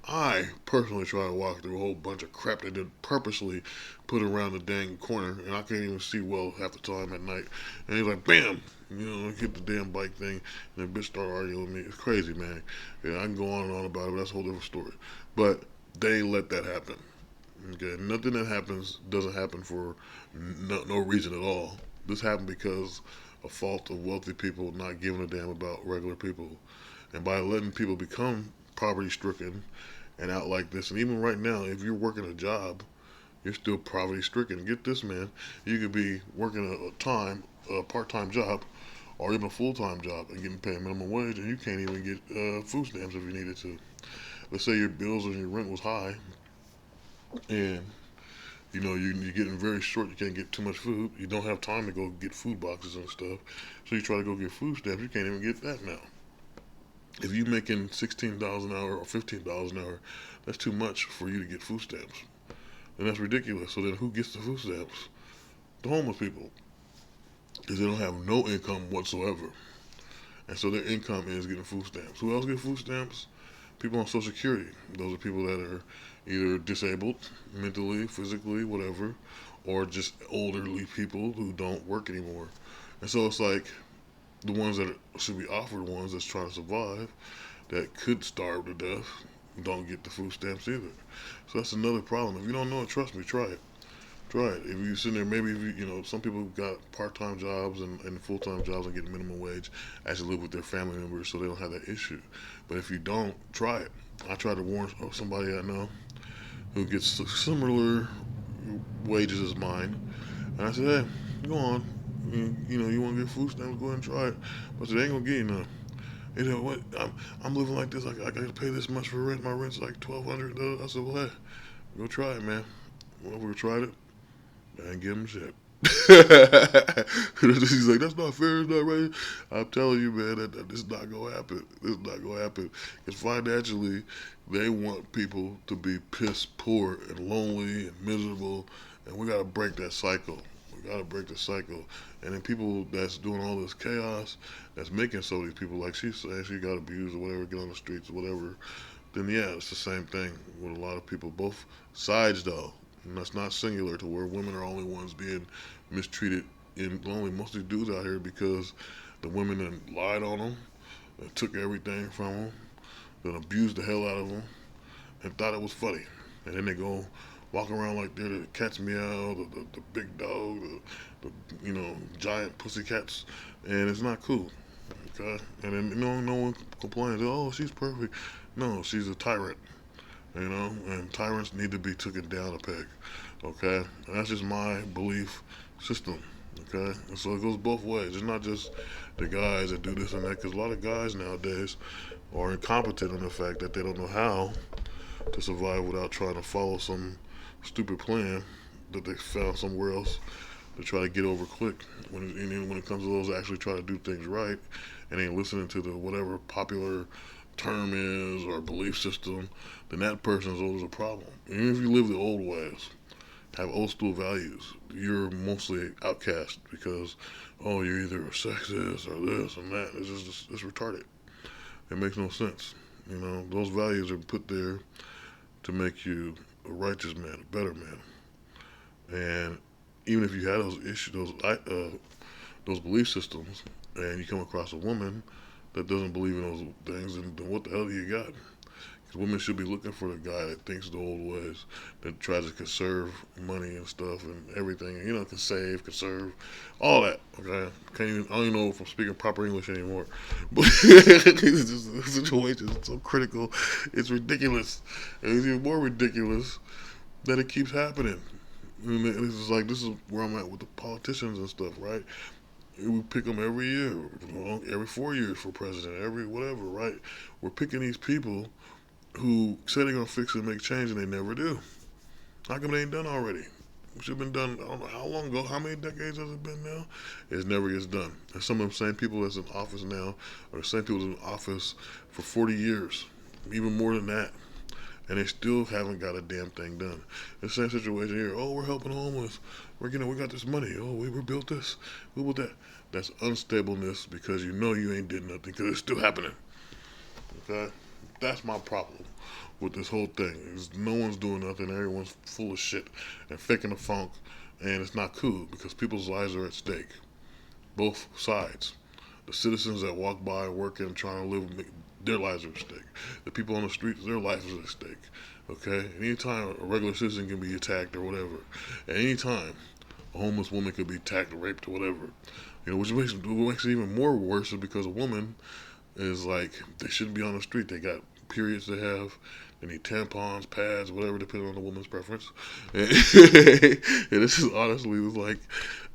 I personally tried to walk through a whole bunch of crap they did purposely put around the dang corner, and I can't even see well half the time at night. And he's like, bam! Hit the damn bike thing, and the bitch started arguing with me. It's crazy, man. Yeah, I can go on and on about it, but that's a whole different story. But they let that happen. Okay, nothing that happens doesn't happen for no reason at all. This happened because of fault of wealthy people not giving a damn about regular people. And by letting people become poverty-stricken and out like this, and even right now, if you're working a job, you're still poverty-stricken. Get this, man. You could be working a part-time job, or even a full-time job and getting paid minimum wage, and you can't even get food stamps if you needed to. Let's say your bills and your rent was high, and you're getting very short. You can't get too much food. You don't have time to go get food boxes and stuff, so you try to go get food stamps. You can't even get that now. If you're making $16 an hour or $15 an hour, that's too much for you to get food stamps, and that's ridiculous. So then, who gets the food stamps? The homeless people, because they don't have no income whatsoever, and so their income is getting food stamps. Who else gets food stamps? People on Social Security. Those are people that are either disabled, mentally, physically, whatever, or just elderly people who don't work anymore. And so it's like the ones that should be offered, ones that's trying to survive, that could starve to death, don't get the food stamps either. So that's another problem. If you don't know it, trust me, try it. Try it. If you sit there, maybe if some people got part-time jobs and full-time jobs and get minimum wage, actually live with their family members, so they don't have that issue. But if you don't, try it. I tried to warn somebody I know who gets similar wages as mine, and I said, hey, go on. You want to get food stamps? Go ahead and try it. But they ain't gonna get you none. You know what? I'm living like this. I got to pay this much for rent. My rent's like $1,200. I said, well, hey, go try it, man. Well, we tried it. I ain't give him shit. He's like, that's not fair, it's not right. I'm telling you, man, that this is not gonna happen. This is not gonna happen. Because financially, they want people to be piss poor and lonely and miserable, and we gotta break that cycle. We gotta break the cycle. And then people that's doing all this chaos, that's making so these people, like she said, she got abused or whatever, get on the streets or whatever, then yeah, it's the same thing with a lot of people. Both sides, though. And that's not singular to where women are only ones being mistreated and only mostly dudes out here because the women then lied on them, and took everything from them, then abused the hell out of them, and thought it was funny. And then they go walk around like they're the cat's meow, the big dog, the giant pussycats, and it's not cool. Okay? And then no one complains, oh, she's perfect. No, she's a tyrant. And tyrants need to be taken down a peg, okay? And that's just my belief system, okay? And so it goes both ways. It's not just the guys that do this and that, because a lot of guys nowadays are incompetent on the fact that they don't know how to survive without trying to follow some stupid plan that they found somewhere else to try to get over quick. When it comes to those that actually try to do things right and ain't listening to the whatever popular term is or belief system, then that person's always a problem. Even if you live the old ways, have old school values, you're mostly outcast because, oh, you're either a sexist or this and that. It's retarded. It makes no sense. Those values are put there to make you a righteous man, a better man. And even if you have those issues, those belief systems, and you come across a woman that doesn't believe in those things, then what the hell do you got? Women should be looking for the guy that thinks the old ways, that tries to conserve money and stuff and everything. You know, can save, conserve, all that. Okay, can't even, I don't even know if I'm speaking proper English anymore. But it's just, the situation is so critical. It's ridiculous. And it's even more ridiculous that it keeps happening. And it's just like, this is where I'm at with the politicians and stuff, right? We pick them every year, every 4 years for president, every whatever, right? We're picking these people who say they're gonna fix it and make change, and they never do. How come they ain't done already? It should have been done. I don't know how long ago. How many decades has it been now? It never gets done. And some of the same people that's in office now are the same people that's in office for 40 years, even more than that, and they still haven't got a damn thing done. The same situation here. Oh, we're helping homeless. We got this money. Oh, we built this. We built that. That's unstableness because you know you ain't did nothing because it's still happening. Okay. That's my problem with this whole thing. Is no one's doing nothing. Everyone's full of shit and faking the funk, and it's not cool because people's lives are at stake. Both sides. The citizens that walk by, working, trying to live, their lives are at stake. The people on the streets, their lives are at stake. Okay? Anytime a regular citizen can be attacked or whatever, at any time, a homeless woman could be attacked or raped or whatever. Which makes it even more worse is because a woman is like, they shouldn't be on the street. They got periods they have. They need tampons, pads, whatever, depending on the woman's preference. And this is honestly like,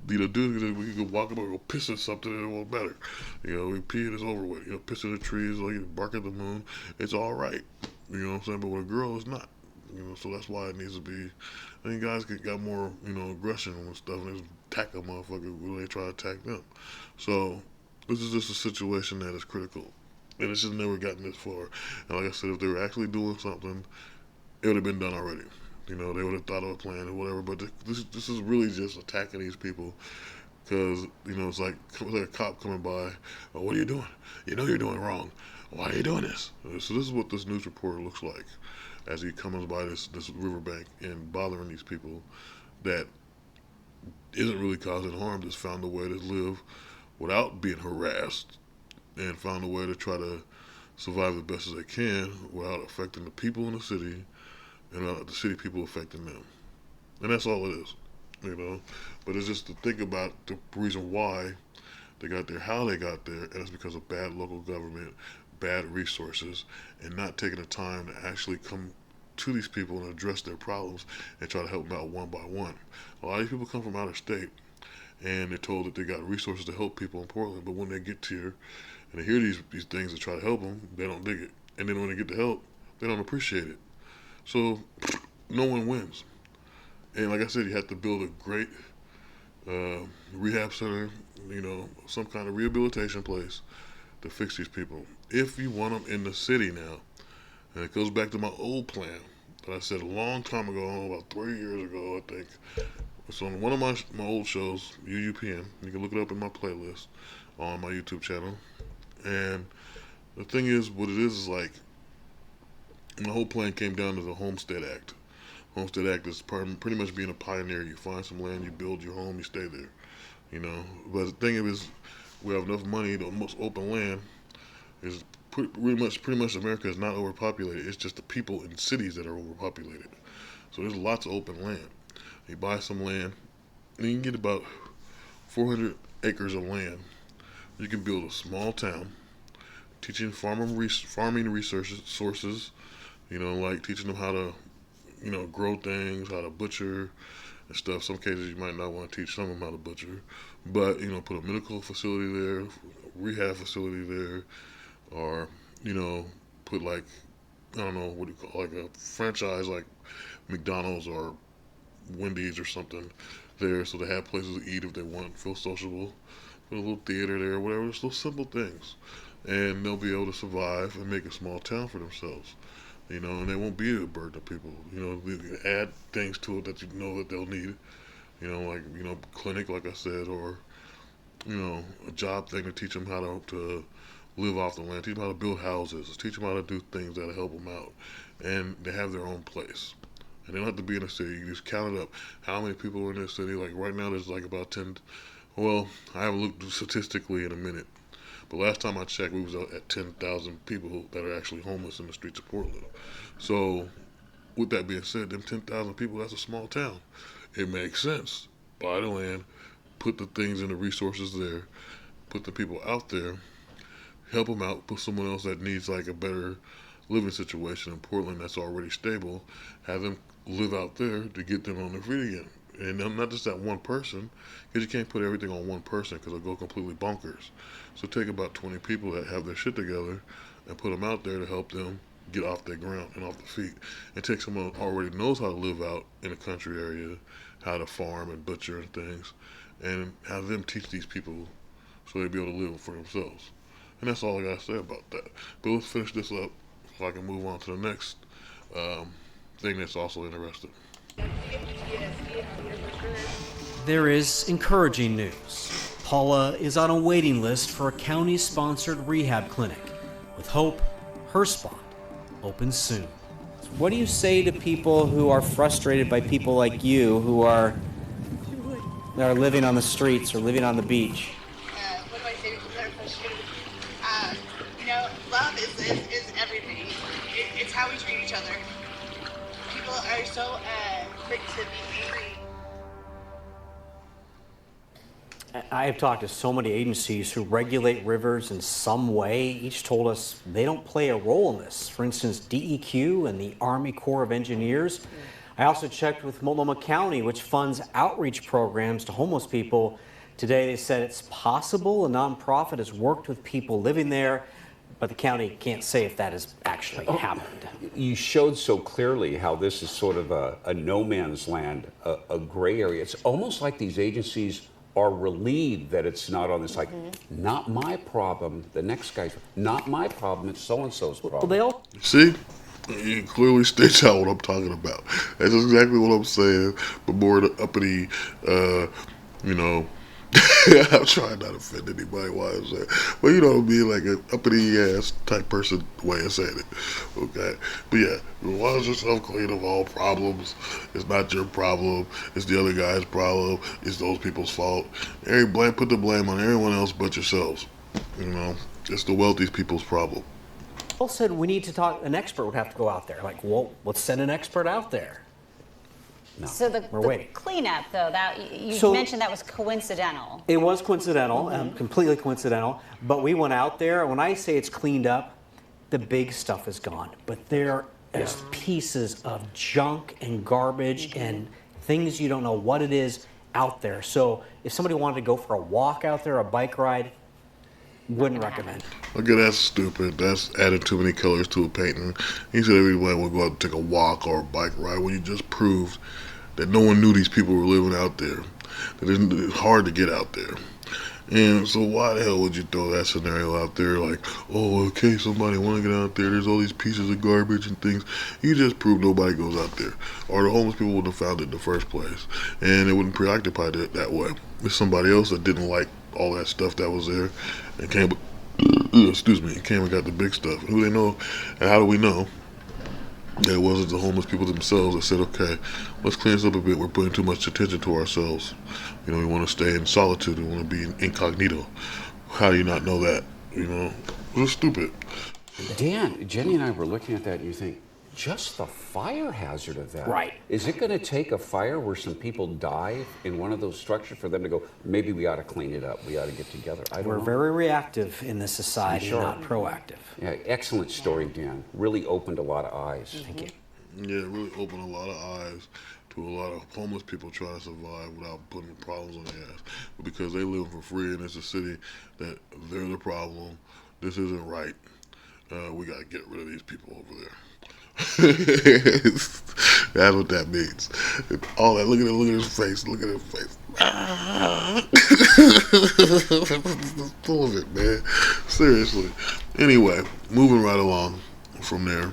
dude, we could walk up and go piss at something and it won't matter. We pee and it's over with. Piss in the trees, or you bark at the moon. It's all right. You know what I'm saying? But with a girl, it's not. So that's why it needs to be. I think guys got more, aggression and stuff, and they attack a motherfucker when they try to attack them. So this is just a situation that is critical, and it's just never gotten this far. And like I said, if they were actually doing something, it would have been done already. They would have thought of a plan or whatever. But this is really just attacking these people because it's like a cop coming by. Oh, what are you doing? You know you're doing wrong. Why are you doing this? So this is what this news reporter looks like as he comes by this riverbank and bothering these people that isn't really causing harm, just found a way to live without being harassed and found a way to try to survive the best as they can without affecting the people in the city and without the city people affecting them. And that's all it is, But it's just to think about the reason why they got there, how they got there, and it's because of bad local government, bad resources, and not taking the time to actually come to these people and address their problems and try to help them out one by one. A lot of these people come from out of state and they're told that they got resources to help people in Portland, but when they get here and they hear these things that try to help them, they don't dig it. And then when they get the help, they don't appreciate it. So no one wins. And like I said, you have to build a great rehab center, some kind of rehabilitation place to fix these people. If you want them in the city now, and it goes back to my old plan that I said a long time ago, about 3 years ago, I think. It's on one of my old shows, UUPN. You can look it up in my playlist on my YouTube channel. And the thing is, what it is like, my whole plan came down to the Homestead Act. Homestead Act is pretty much being a pioneer. You find some land, you build your home, you stay there. But the thing is, we have enough money. The most open land is pretty much America is not overpopulated. It's just the people in cities that are overpopulated. So there's lots of open land. You buy some land, and you can get about 400 acres of land. You can build a small town, teaching farming resources, like teaching them how to, grow things, how to butcher and stuff. Some cases you might not want to teach some of them how to butcher, but, put a medical facility there, rehab facility there, or, put like, I don't know, what do you call it, like a franchise like McDonald's or Wendy's or something there, so they have places to eat if they want, feel sociable, put a little theater there, whatever, just those simple things. And they'll be able to survive and make a small town for themselves, and they won't be a burden to people. They can add things to it that that they'll need, like, clinic, like I said, or, a job thing to teach them how to live off the land, teach them how to build houses, teach them how to do things that'll help them out, and they have their own place. And they don't have to be in a city. You just count it up. How many people are in this city? Like right now, there's like about 10. Well, I haven't looked statistically in a minute, But last time I checked, we was at 10,000 people that are actually homeless in the streets of Portland. So, with that being said, them 10,000 people, that's a small town. It makes sense. Buy the land, put the things and the resources there, put the people out there, help them out, put someone else that needs like a better living situation in Portland that's already stable, have them live out there to get them on their feet again. And not just that one person, because you can't put everything on one person because it'll go completely bonkers. So take about 20 people that have their shit together and put them out there to help them get off their ground and off their feet. And take someone who already knows how to live out in a country area, how to farm and butcher and things, and have them teach these people so they'll be able to live for themselves. And that's all I gotta say about that. But let's finish this up so I can move on to the next thing that's also interesting. There is encouraging news. Paula is on a waiting list for a county-sponsored rehab clinic, with hope her spot opens soon. What do you say to people who are frustrated by people like you who are living on the streets or living on the beach? What do I say to people that are frustrated? Love is everything. It's how we treat each other. People are so quick to be angry. I have talked to so many agencies who regulate rivers in some way. Each told us they don't play a role in this. For instance, DEQ and the Army Corps of Engineers. I also checked with Multnomah County, which funds outreach programs to homeless people. Today they said it's possible a nonprofit has worked with people living there, but the county can't say if that has actually happened. You showed so clearly how this is sort of a no man's land, a gray area. It's almost like these agencies are relieved that it's not on this, like, not my problem, the next guy's, not my problem, it's so-and-so's problem. Well, they all See? It clearly states out what I'm talking about. That's exactly what I'm saying, but more the uppity, I'm trying not to offend anybody while I'm saying, but you know what I mean, like an uppity ass type person way of saying it, okay? But yeah, wash yourself clean of all problems. It's not your problem. It's the other guy's problem. It's those people's fault. Put the blame on everyone else but yourselves. It's the wealthy people's problem. said we need to talk, an expert would have to go out there. Like, well, let's send an expert out there. No, so the waiting. Cleanup, though, that you mentioned that was coincidental. It was coincidental, completely coincidental. But we went out there. When I say it's cleaned up, the big stuff is gone. But there is pieces of junk and garbage and things you don't know what it is out there. So if somebody wanted to go for a walk out there, a bike ride, wouldn't recommend. Okay, that's stupid. That's adding too many colors to a painting. He said everybody would go out and take a walk or a bike ride when you just proved that no one knew these people were living out there. That it's hard to get out there. And so why the hell would you throw that scenario out there like, oh, okay, somebody want to get out there, there's all these pieces of garbage and things. You just proved nobody goes out there. Or the homeless people wouldn't have found it in the first place. And it wouldn't preoccupy it that way. It's somebody else that didn't like all that stuff that was there and came and got the big stuff. Who they know, and how do we know that it wasn't the homeless people themselves that said, okay, let's clean this up a bit. We're putting too much attention to ourselves. We want to stay in solitude. We want to be incognito. How do you not know that? It's stupid. Dan, Jenny and I were looking at that and you think, just the fire hazard of that. Right. Is it going to take a fire where some people die in one of those structures for them to go, maybe we ought to clean it up, we ought to get together? I don't know. We're very reactive in this society, not proactive. Yeah, excellent story, Dan. Really opened a lot of eyes. Thank you. Yeah, it really opened a lot of eyes to a lot of homeless people trying to survive without putting problems on their ass. But because they live for free and it's a city that they're the problem, this isn't right. We got to get rid of these people over there. That's what that means. All that. Look at his face. Look at his face. Full of it, man. Seriously. Anyway, moving right along from there,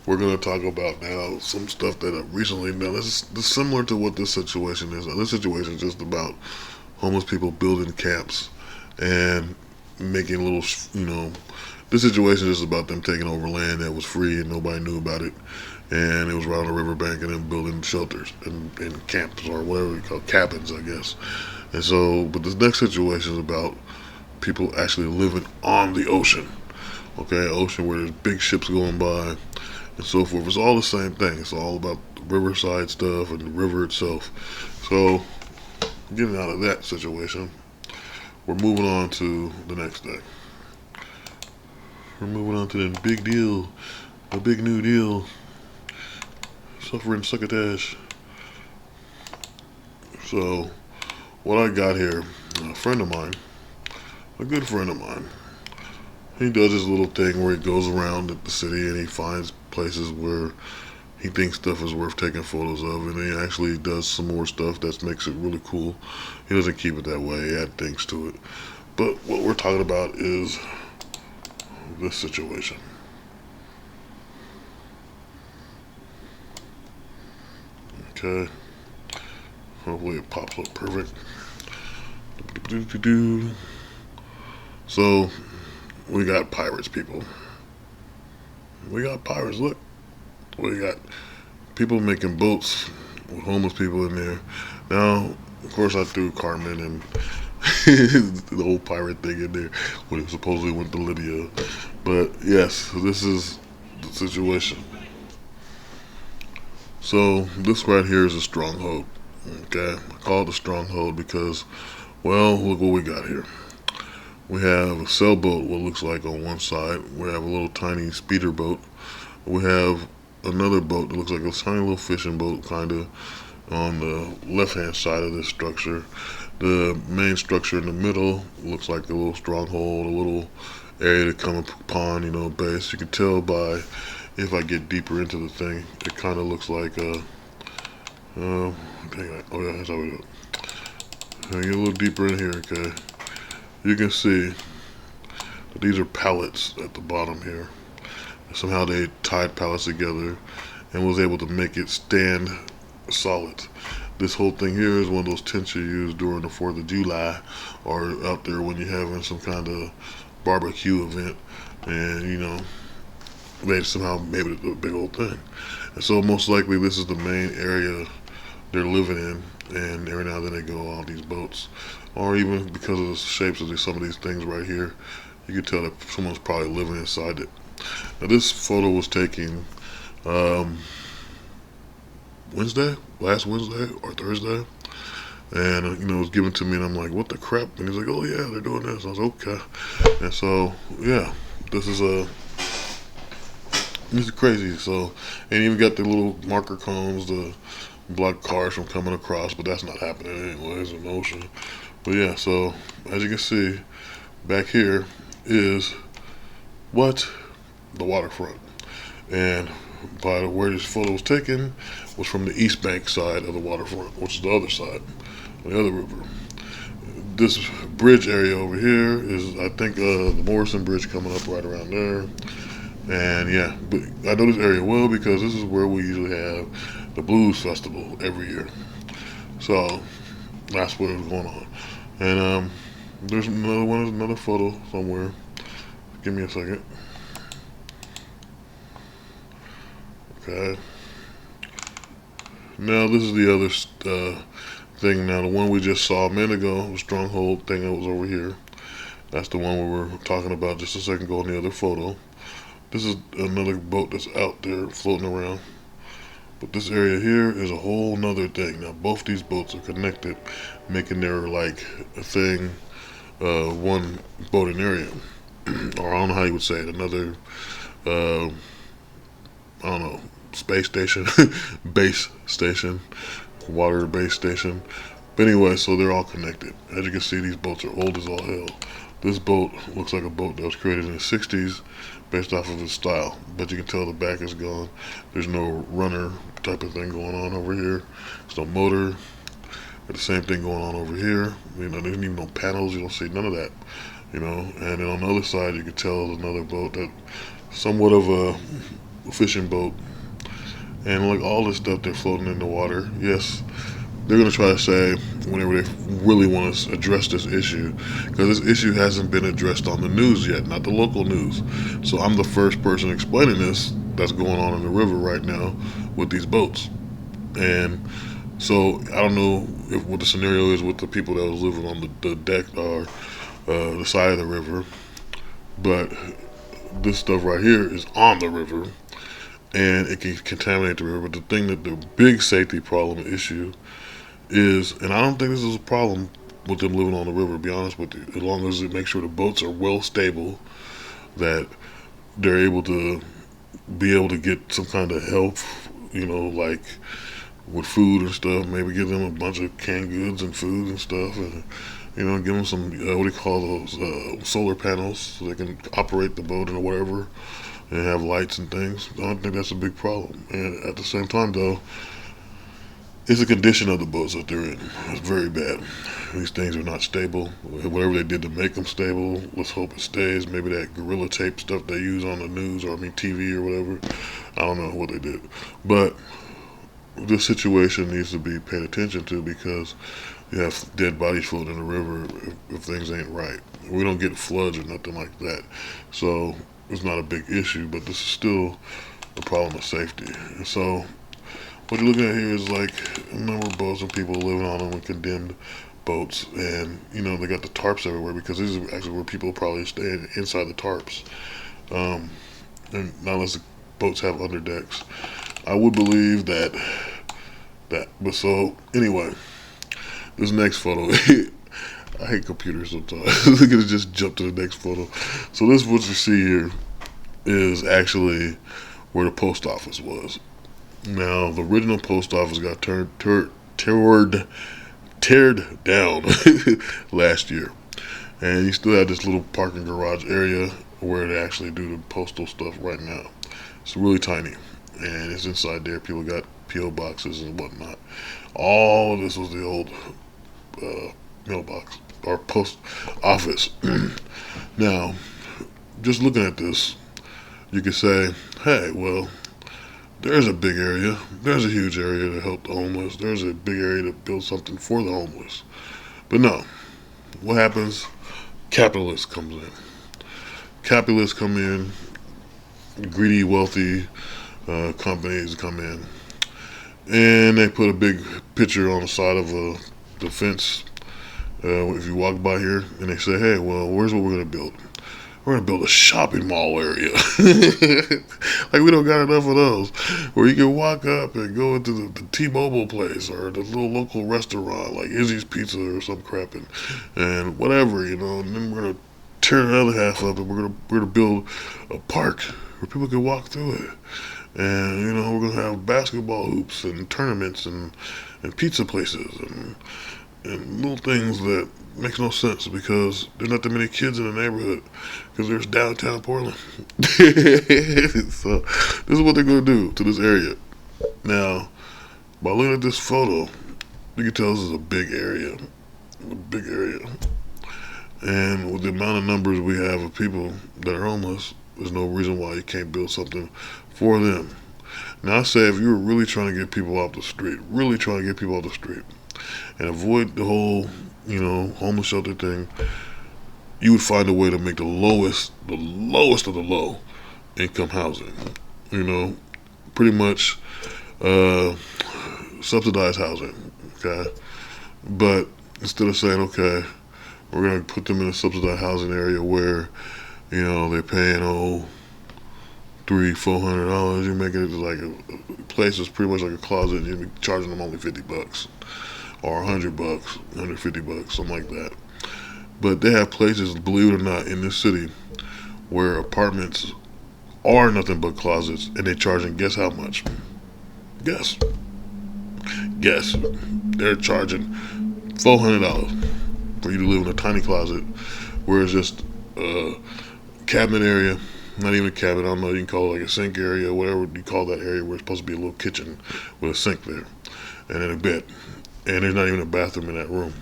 we're gonna talk about now some stuff that I've recently done. This is similar to what this situation is. This situation is just about homeless people building camps and making little, this situation is about them taking over land that was free and nobody knew about it, and it was around the riverbank and then building shelters and camps or whatever you call cabins, I guess. And so, but this next situation is about people actually living on the ocean. Okay, ocean where there's big ships going by and so forth. It's all the same thing. It's all about the riverside stuff and the river itself. So, getting out of that situation, we're moving on to the next day. We're moving on to the big deal, the big new deal, suffering succotash. So, what I got here, a friend of mine, a good friend of mine, he does this little thing where he goes around the city and he finds places where he thinks stuff is worth taking photos of, and he actually does some more stuff that makes it really cool. He doesn't keep it that way, he adds things to it. But what we're talking about is this situation. Okay. Hopefully it pops up perfect. So, we got pirates, people. We got pirates, look. We got people making boats with homeless people in there. Now, of course, I threw Carmen and the whole pirate thing in there when it supposedly went to Lydia. But, yes, this is the situation. So, this right here is a stronghold. Okay, I call it a stronghold because, well, look what we got here. We have a sailboat, what looks like on one side. We have a little tiny speeder boat. We have another boat that looks like a tiny little fishing boat, kind of, on the left-hand side of this structure. The main structure in the middle looks like a little stronghold, a little area to come upon, you know, base. You can tell by, if I get deeper into the thing, it kind of looks like a, oh yeah, that's how we do it. Get a little deeper in here, okay. You can see that these are pallets at the bottom here. Somehow they tied pallets together and was able to make it stand solid. This whole thing here is one of those tents you use during the 4th of July or out there when you're having some kind of barbecue event, and you know, they somehow made it a big old thing. And so most likely this is the main area they're living in, and every now and then they go on these boats, or even because of the shapes of some of these things right here, you can tell that someone's probably living inside it. Now this photo was taken last Wednesday or Thursday, and you know, it was given to me, and I'm like, what the crap? And he's like, oh yeah, they're doing this. I was like, okay. And so yeah, this is crazy. So, and even got the little marker cones, the block cars from coming across, but that's not happening anyways in the ocean. But yeah, so as you can see, back here is what? The waterfront. And by where this photo was taken was from the East Bank side of the waterfront, which is the other side, the other river. This bridge area over here is, I think, the Morrison Bridge coming up right around there. And yeah, but I know this area well because this is where we usually have the Blues Festival every year. So that's what was going on. And there's another one, another photo somewhere. Give me a second. Okay. Now this is the other thing. Now the one we just saw a minute ago, the stronghold thing that was over here. That's the one we were talking about just a second ago in the other photo. This is another boat that's out there floating around. But this area here is a whole nother thing. Now both these boats are connected, making their like a thing, one boating area. Or I don't know how you would say it, another, I don't know, space station, base station, water base station. But anyway, so they're all connected. As you can see, these boats are old as all hell. This boat looks like a boat that was created in the 60s based off of its style, but you can tell the back is gone. There's no runner type of thing going on over here. There's no motor. The same thing going on over here. You know, there's even no panels. You don't see none of that. You know, and then on the other side, you can tell there's another boat that somewhat of a fishing boat. And like all this stuff, they're floating in the water. Yes, they're going to try to say whenever they really want to address this issue, because this issue hasn't been addressed on the news yet, not the local news. So I'm the first person explaining this that's going on in the river right now with these boats. And so I don't know if what the scenario is with the people that was living on the deck or the side of the river, but this stuff right here is on the river, and it can contaminate the river. But the thing that the big safety problem issue is, and I don't think this is a problem with them living on the river, to be honest with you, as long as it makes sure the boats are well stable, that they're able to get some kind of help, like with food and stuff, maybe give them a bunch of canned goods and food and stuff, and give them some what do you call those solar panels so they can operate the boat or whatever, and have lights and things. I don't think that's a big problem. And at the same time, though, it's the condition of the boats that they're in. It's very bad. These things are not stable. Whatever they did to make them stable, let's hope it stays. Maybe that Gorilla Tape stuff they use on the news, or TV or whatever. I don't know what they did, but this situation needs to be paid attention to, because you have dead bodies floating in the river if things ain't right. We don't get floods or nothing like that, so it's not a big issue, but this is still a problem of safety. And so what you're looking at here is like a number of boats and people living on them and condemned boats, and they got the tarps everywhere, because this is actually where people probably stay inside the tarps, and not unless the boats have underdecks. I would believe that. But so anyway, this next photo. I hate computers sometimes. Look at it, just jump to the next photo. So this, what you see here, is actually where the post office was. Now, the original post office got teared down last year, and you still have this little parking garage area where they actually do the postal stuff right now. It's really tiny, and it's inside there. People got P.O. boxes and whatnot. All of this was the old mailbox or post office. Now, just looking at this, you could say, hey, well, there's a big area. There's a huge area to help the homeless. There's a big area to build something for the homeless. But no, what happens? Capitalists comes in. Capitalists come in. Greedy, wealthy companies come in, and they put a big picture on the side of the fence. If you walk by here, and they say, hey, well, where's what we're going to build? We're going to build a shopping mall area. Like, we don't got enough of those. Where you can walk up and go into the T-Mobile place, or the little local restaurant like Izzy's Pizza or some crap, and whatever, and then we're going to tear the other half up, and we're gonna build a park where people can walk through it. And we're going to have basketball hoops and tournaments and pizza places and little things that makes no sense, because there's not that many kids in the neighborhood, because there's downtown Portland. So this is what they're going to do to this area. Now, by looking at this photo, you can tell this is a big area. A big area. And with the amount of numbers we have of people that are homeless, there's no reason why you can't build something for them. Now, I say if you were really trying to get people off the street, and avoid the whole, homeless shelter thing, you would find a way to make the lowest of the low income housing. Pretty much subsidized housing, okay? But instead of saying, okay, we're going to put them in a subsidized housing area where, they're paying, $300-400, you're making it like a place that's pretty much like a closet, and you're charging them only $50 or $100, $150, something like that. But they have places, believe it or not, in this city where apartments are nothing but closets, and they're charging, guess how much? Guess. They're charging $400 for you to live in a tiny closet where it's just a cabinet area. Not even a cabinet, I don't know, you can call it like a sink area, whatever you call that area where it's supposed to be a little kitchen with a sink there, and then a bed. And there's not even a bathroom in that room.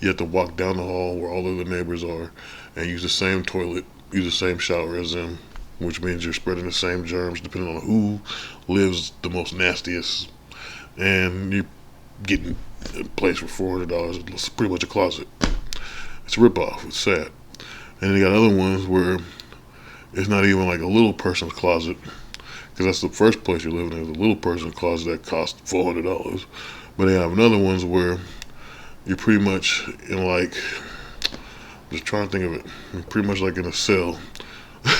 You have to walk down the hall where all of the neighbors are and use the same toilet, use the same shower as them, which means you're spreading the same germs depending on who lives the most nastiest. And you're getting a place for $400. It's pretty much a closet. It's a ripoff. It's sad. And then you got other ones where it's not even like a little person's closet, because that's the first place you're living in, is a little person's closet that costs $400. But they have another ones where you're pretty much in like Just trying to think of it. Pretty much like in a cell.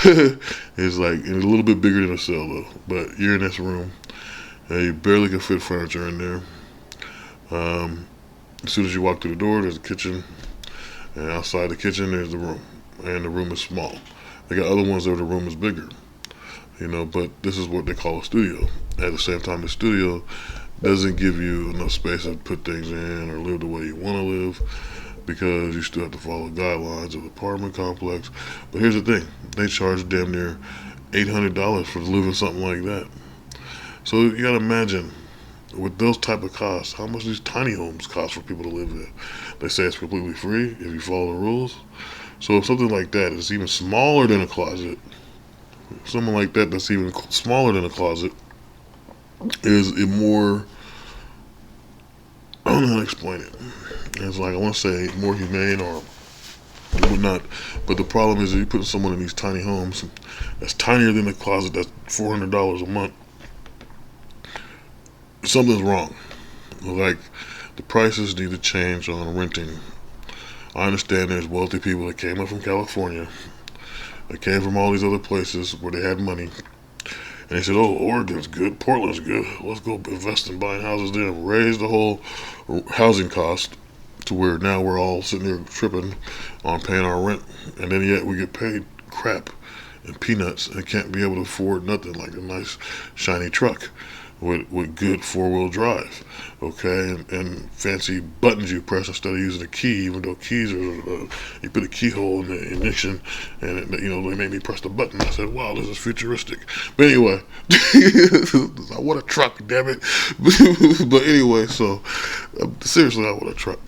It's like a little bit bigger than a cell though. But you're in this room, and you barely can fit furniture in there. As soon as you walk through the door, there's a kitchen, and outside the kitchen there's the room, and the room is small. They got other ones where the room is bigger, but this is what they call a studio. At the same time, the studio doesn't give you enough space to put things in or live the way you want to live, because you still have to follow guidelines of the apartment complex. But here's the thing, they charge damn near $800 for living something like that. So you gotta imagine, with those type of costs, how much these tiny homes cost for people to live in. They say it's completely free if you follow the rules. So if something like that is even smaller than a closet, someone like that that's even smaller than a closet is a more, I don't know how to explain it. It's like, I want to say more humane or whatnot, but the problem is that you put someone in these tiny homes that's tinier than a closet that's $400 a month, something's wrong. Like, the prices need to change on renting. I understand there's wealthy people that came up from California, that came from all these other places where they had money, and they said, oh, Oregon's good, Portland's good, let's go invest in buying houses there and raise the whole housing cost to where now we're all sitting there tripping on paying our rent, and then yet we get paid crap and peanuts and can't be able to afford nothing like a nice shiny truck with good four-wheel drive, okay, and fancy buttons you press instead of using a key, even though keys are, you put a keyhole in the ignition, and they made me press the button. I said, wow, this is futuristic. But anyway, I want a truck, damn it. But anyway, so seriously, I want a truck.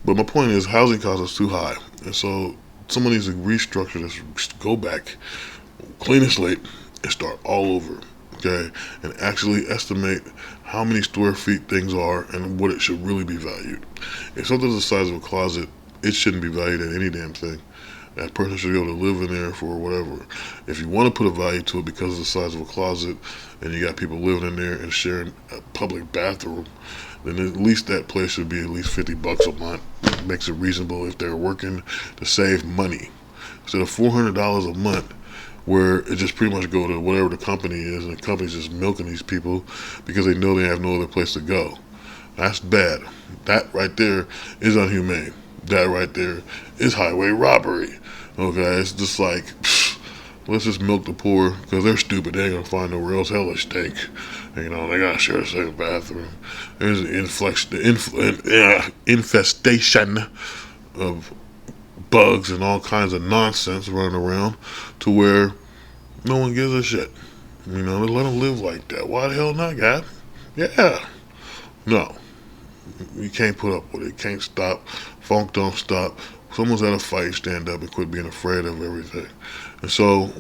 But my point is, housing costs are too high, and so someone needs to restructure this, go back, clean the slate, and start all over. Okay, and actually estimate how many square feet things are and what it should really be valued. If something's the size of a closet, it shouldn't be valued at any damn thing. That person should be able to live in there for whatever. If you want to put a value to it because of the size of a closet, and you got people living in there and sharing a public bathroom, then at least that place should be at least $50 a month. It makes it reasonable if they're working to save money. Instead of $400 a month, where it just pretty much go to whatever the company is, and the company's just milking these people because they know they have no other place to go. That's bad. That right there is inhumane. That right there is highway robbery. Okay, it's just like, let's just milk the poor because they're stupid. They ain't gonna find nowhere else. Hell, they stink. They gotta share the same bathroom. There's an infestation of bugs and all kinds of nonsense running around to where no one gives a shit. Let them live like that. Why the hell not, God? Yeah. No. You can't put up with it. Can't stop. Funk don't stop. Someone's at a fight, stand up and quit being afraid of everything. And so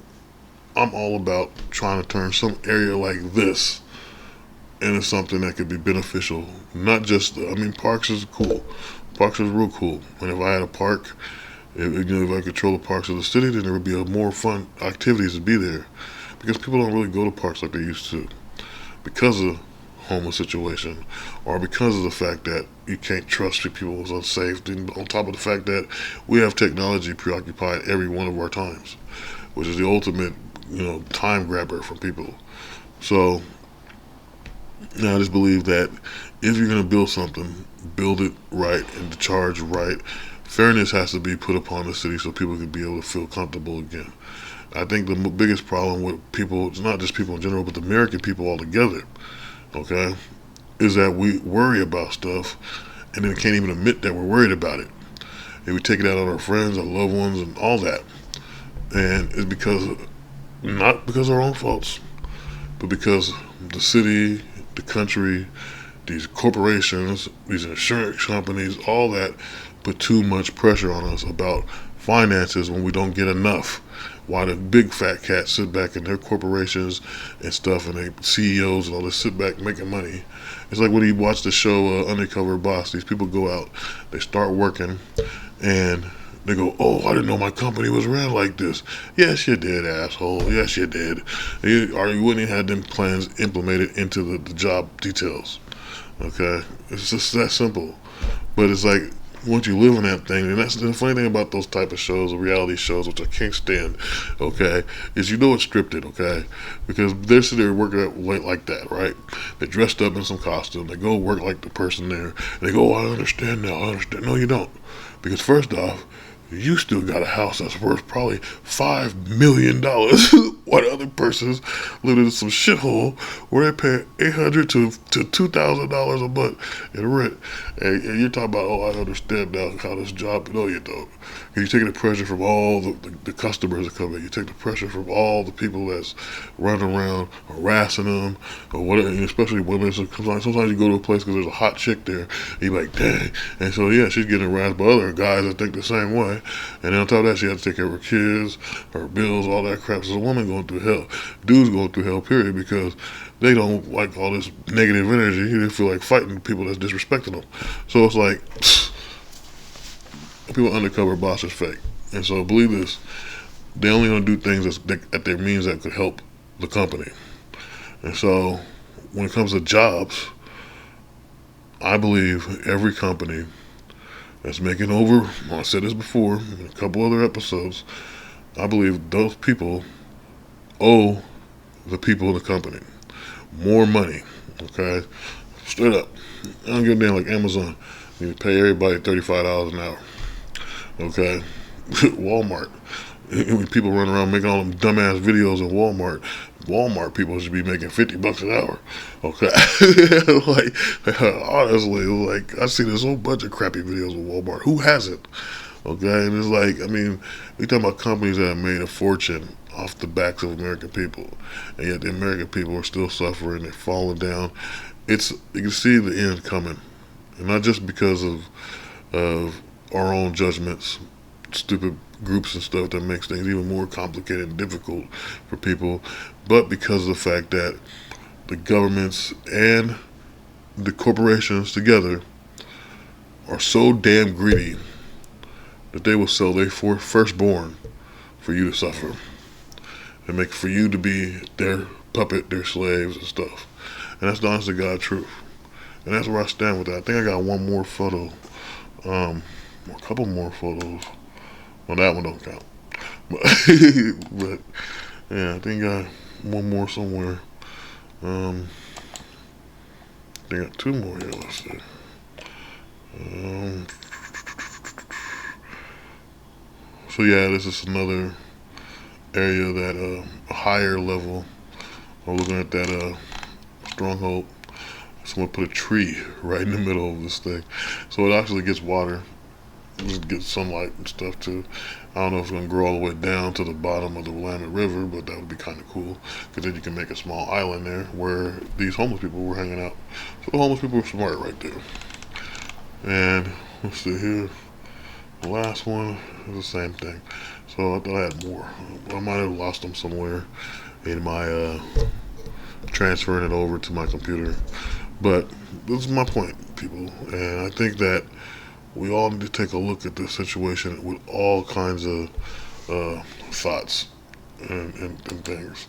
I'm all about trying to turn some area like this into something that could be beneficial. Not just, parks is cool. Parks is real cool. And if I had a park, if I control the parks of the city, then there would be more fun activities to be there, because people don't really go to parks like they used to because of homeless situation, or because of the fact that you can't trust people is unsafe, and on top of the fact that we have technology preoccupied every one of our times, which is the ultimate time grabber from people. So now I just believe that if you're going to build something, build it right and charge right. Fairness has to be put upon the city so people can be able to feel comfortable again. I think the biggest problem with people, it's not just people in general, but the American people altogether, okay, is that we worry about stuff and then can't even admit that we're worried about it. And we take it out on our friends, our loved ones, and all that. And it's not because of our own faults, but because the city, the country, these corporations, these insurance companies, all that put too much pressure on us about finances when we don't get enough. Why the big fat cats sit back in their corporations and stuff, and they CEOs and all this sit back making money. It's like when you watch the show Undercover Boss. These people go out, they start working, and they go, oh, I didn't know my company was ran like this. Yes, you did, asshole. Yes, you did. You wouldn't even have them plans implemented into the job details. Okay? It's just that simple. But it's like, once you live in that thing, and that's the funny thing about those type of shows, the reality shows, which I can't stand, okay, is you know it's scripted, okay, because they're sitting there working out like that, right? They're dressed up in some costume, they go work like the person there, and they go, oh, I understand now, I understand. No, you don't, because first off, you still got a house that's worth probably $5 million. While other person's living in some shithole where they pay $800 to $2,000 a month in rent. And you're talking about, oh, I understand now how this job. No, you don't. And you're taking the pressure from all the customers that come in. You take the pressure from all the people that's running around harassing them or whatever, and especially women. So sometimes you go to a place because there's a hot chick there, and you're like, dang. And so, yeah, she's getting harassed by other guys that think the same way. And then on top of that, she has to take care of her kids, her bills, all that crap. So the woman going through hell. Dudes going through hell, period, because they don't like all this negative energy. They feel like fighting people that's disrespecting them. So it's like, people undercover boss is fake. And so believe this, they only going to do things at their means that could help the company. And so when it comes to jobs, I believe every company that's making over, I said this before in a couple other episodes, I believe those people owe the people in the company more money, okay? Straight up. I don't give a damn, like Amazon. You pay everybody $35 an hour, okay? Walmart. When people run around making all them dumbass videos in Walmart people should be making $50 an hour, okay? Like, honestly, like, I see this whole bunch of crappy videos of Walmart. Who hasn't? Okay, and it's like, I mean, we talking about companies that have made a fortune off the backs of American people, and yet the American people are still suffering. They're falling down. You can see the end coming, and not just because of our own judgments, stupid groups and stuff that makes things even more complicated and difficult for people, but because of the fact that the governments and the corporations together are so damn greedy that they will sell their firstborn for you to suffer and make for you to be their puppet, their slaves and stuff. And that's the honest to God truth. And that's where I stand with that. I think I got one more photo, a couple more photos. Well, that one don't count. But yeah, I think I got one more somewhere. I think I got two more here. Let's see. So yeah, this is another area that a higher level. We're looking at that stronghold. Someone put a tree right in the middle of this thing, so it actually gets water. It gets sunlight and stuff too. I don't know if it's gonna grow all the way down to the bottom of the Willamette River, but that would be kind of cool because then you can make a small island there where these homeless people were hanging out. So the homeless people were smart right there. And let's see here. The last one is the same thing. So I thought I had more. I might have lost them somewhere in my transferring it over to my computer. But this is my point, people. And I think that we all need to take a look at this situation with all kinds of thoughts and things.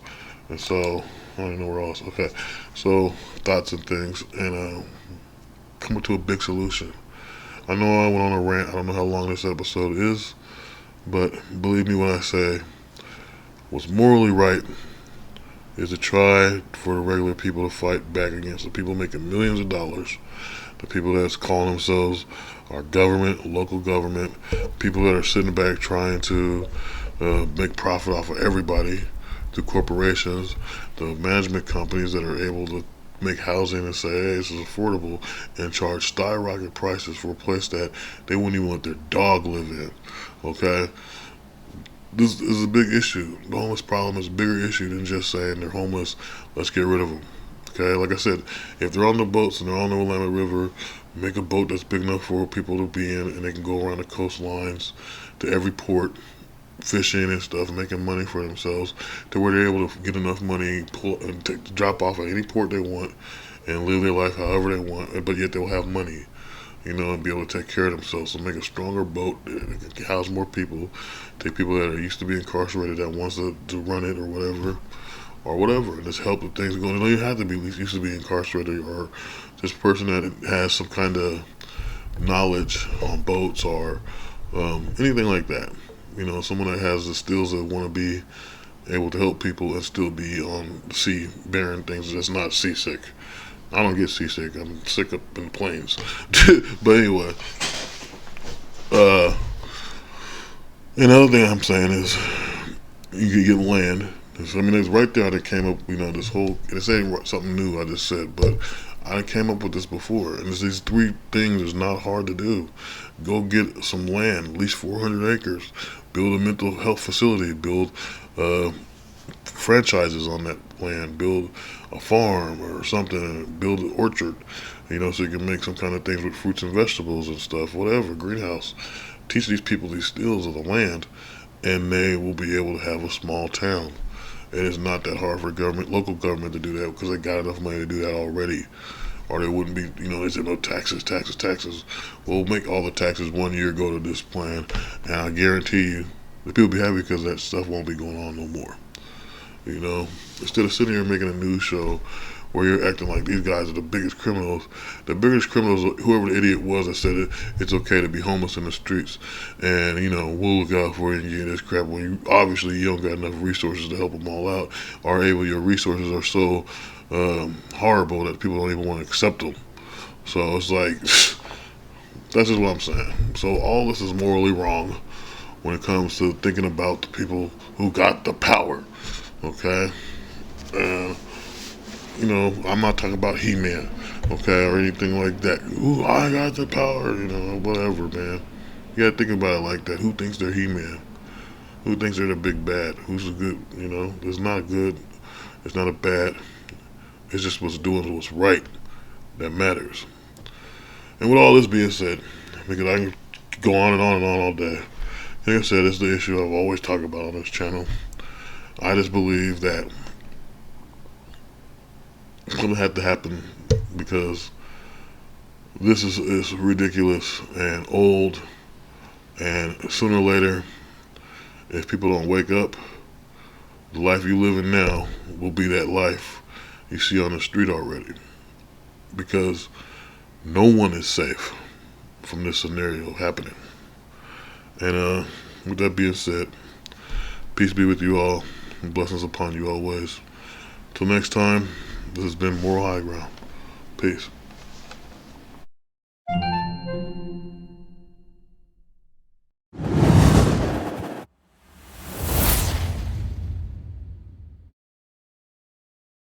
And so, I don't know where else. Okay. So, thoughts and things. And come up to a big solution. I know I went on a rant. I don't know how long this episode is, but believe me when I say what's morally right is to try for the regular people to fight back against the people making millions of dollars, the people that's calling themselves our government, local government, people that are sitting back trying to make profit off of everybody, the corporations, the management companies that are able to make housing and say, hey, this is affordable, and charge skyrocket prices for a place that they wouldn't even let their dog live in, okay? This is a big issue. The homeless problem is a bigger issue than just saying they're homeless, let's get rid of them, okay? Like I said, if they're on the boats and they're on the Willamette River, make a boat that's big enough for people to be in, and they can go around the coastlines to every port, fishing and stuff, making money for themselves to where they're able to get enough money, drop off at any port they want and live their life however they want, but yet they'll have money, you know, and be able to take care of themselves. So make a stronger boat that can house more people, take people that are used to be incarcerated that wants to run it or whatever, and just help the things going. You don't even have to be used to be incarcerated, or this person that has some kind of knowledge on boats or anything like that. You know, someone that has the skills that want to be able to help people and still be on the sea bearing things that's not seasick. I don't get seasick. I'm sick up in planes. But anyway, another thing I'm saying is you could get land. I mean, it's right there that came up, you know, this whole, this ain't something new I just said, but I came up with this before. And it's these three things is not hard to do. Go get some land, at least 400 acres. Build a mental health facility. Build franchises on that land. Build a farm or something. Build an orchard, you know, so you can make some kind of things with fruits and vegetables and stuff, whatever, greenhouse. Teach these people these skills of the land, and they will be able to have a small town. It is not that hard for local government to do that because they got enough money to do that already. Or they wouldn't be, you know, they said no taxes. We'll make all the taxes 1 year go to this plan, and I guarantee you, the people will be happy because that stuff won't be going on no more. You know, instead of sitting here making a news show where you're acting like these guys are the biggest criminals, whoever the idiot was that said it's okay to be homeless in the streets, and you know, we'll look out for you and get this crap when you obviously you don't got enough resources to help them all out, or your resources are so horrible that people don't even want to accept them. So it's like, that's just what I'm saying. So all this is morally wrong when it comes to thinking about the people who got the power. Okay? You know, I'm not talking about He-Man, okay, or anything like that. Ooh, I got the power, you know, whatever, man. You gotta think about it like that. Who thinks they're He-Man? Who thinks they're the big bad? Who's the good, you know? It's not good. It's not a bad. It's just what's doing what's right that matters. And with all this being said, because I can go on and on and on all day, like I said, it's the issue I've always talked about on this channel. I just believe that something had to happen because this is ridiculous and old, and sooner or later, if people don't wake up, the life you live in now will be that life you see on the street already, because no one is safe from this scenario happening. And with that being said, peace be with you all, and blessings upon you always. Till next time, this has been Moral High Ground. Peace.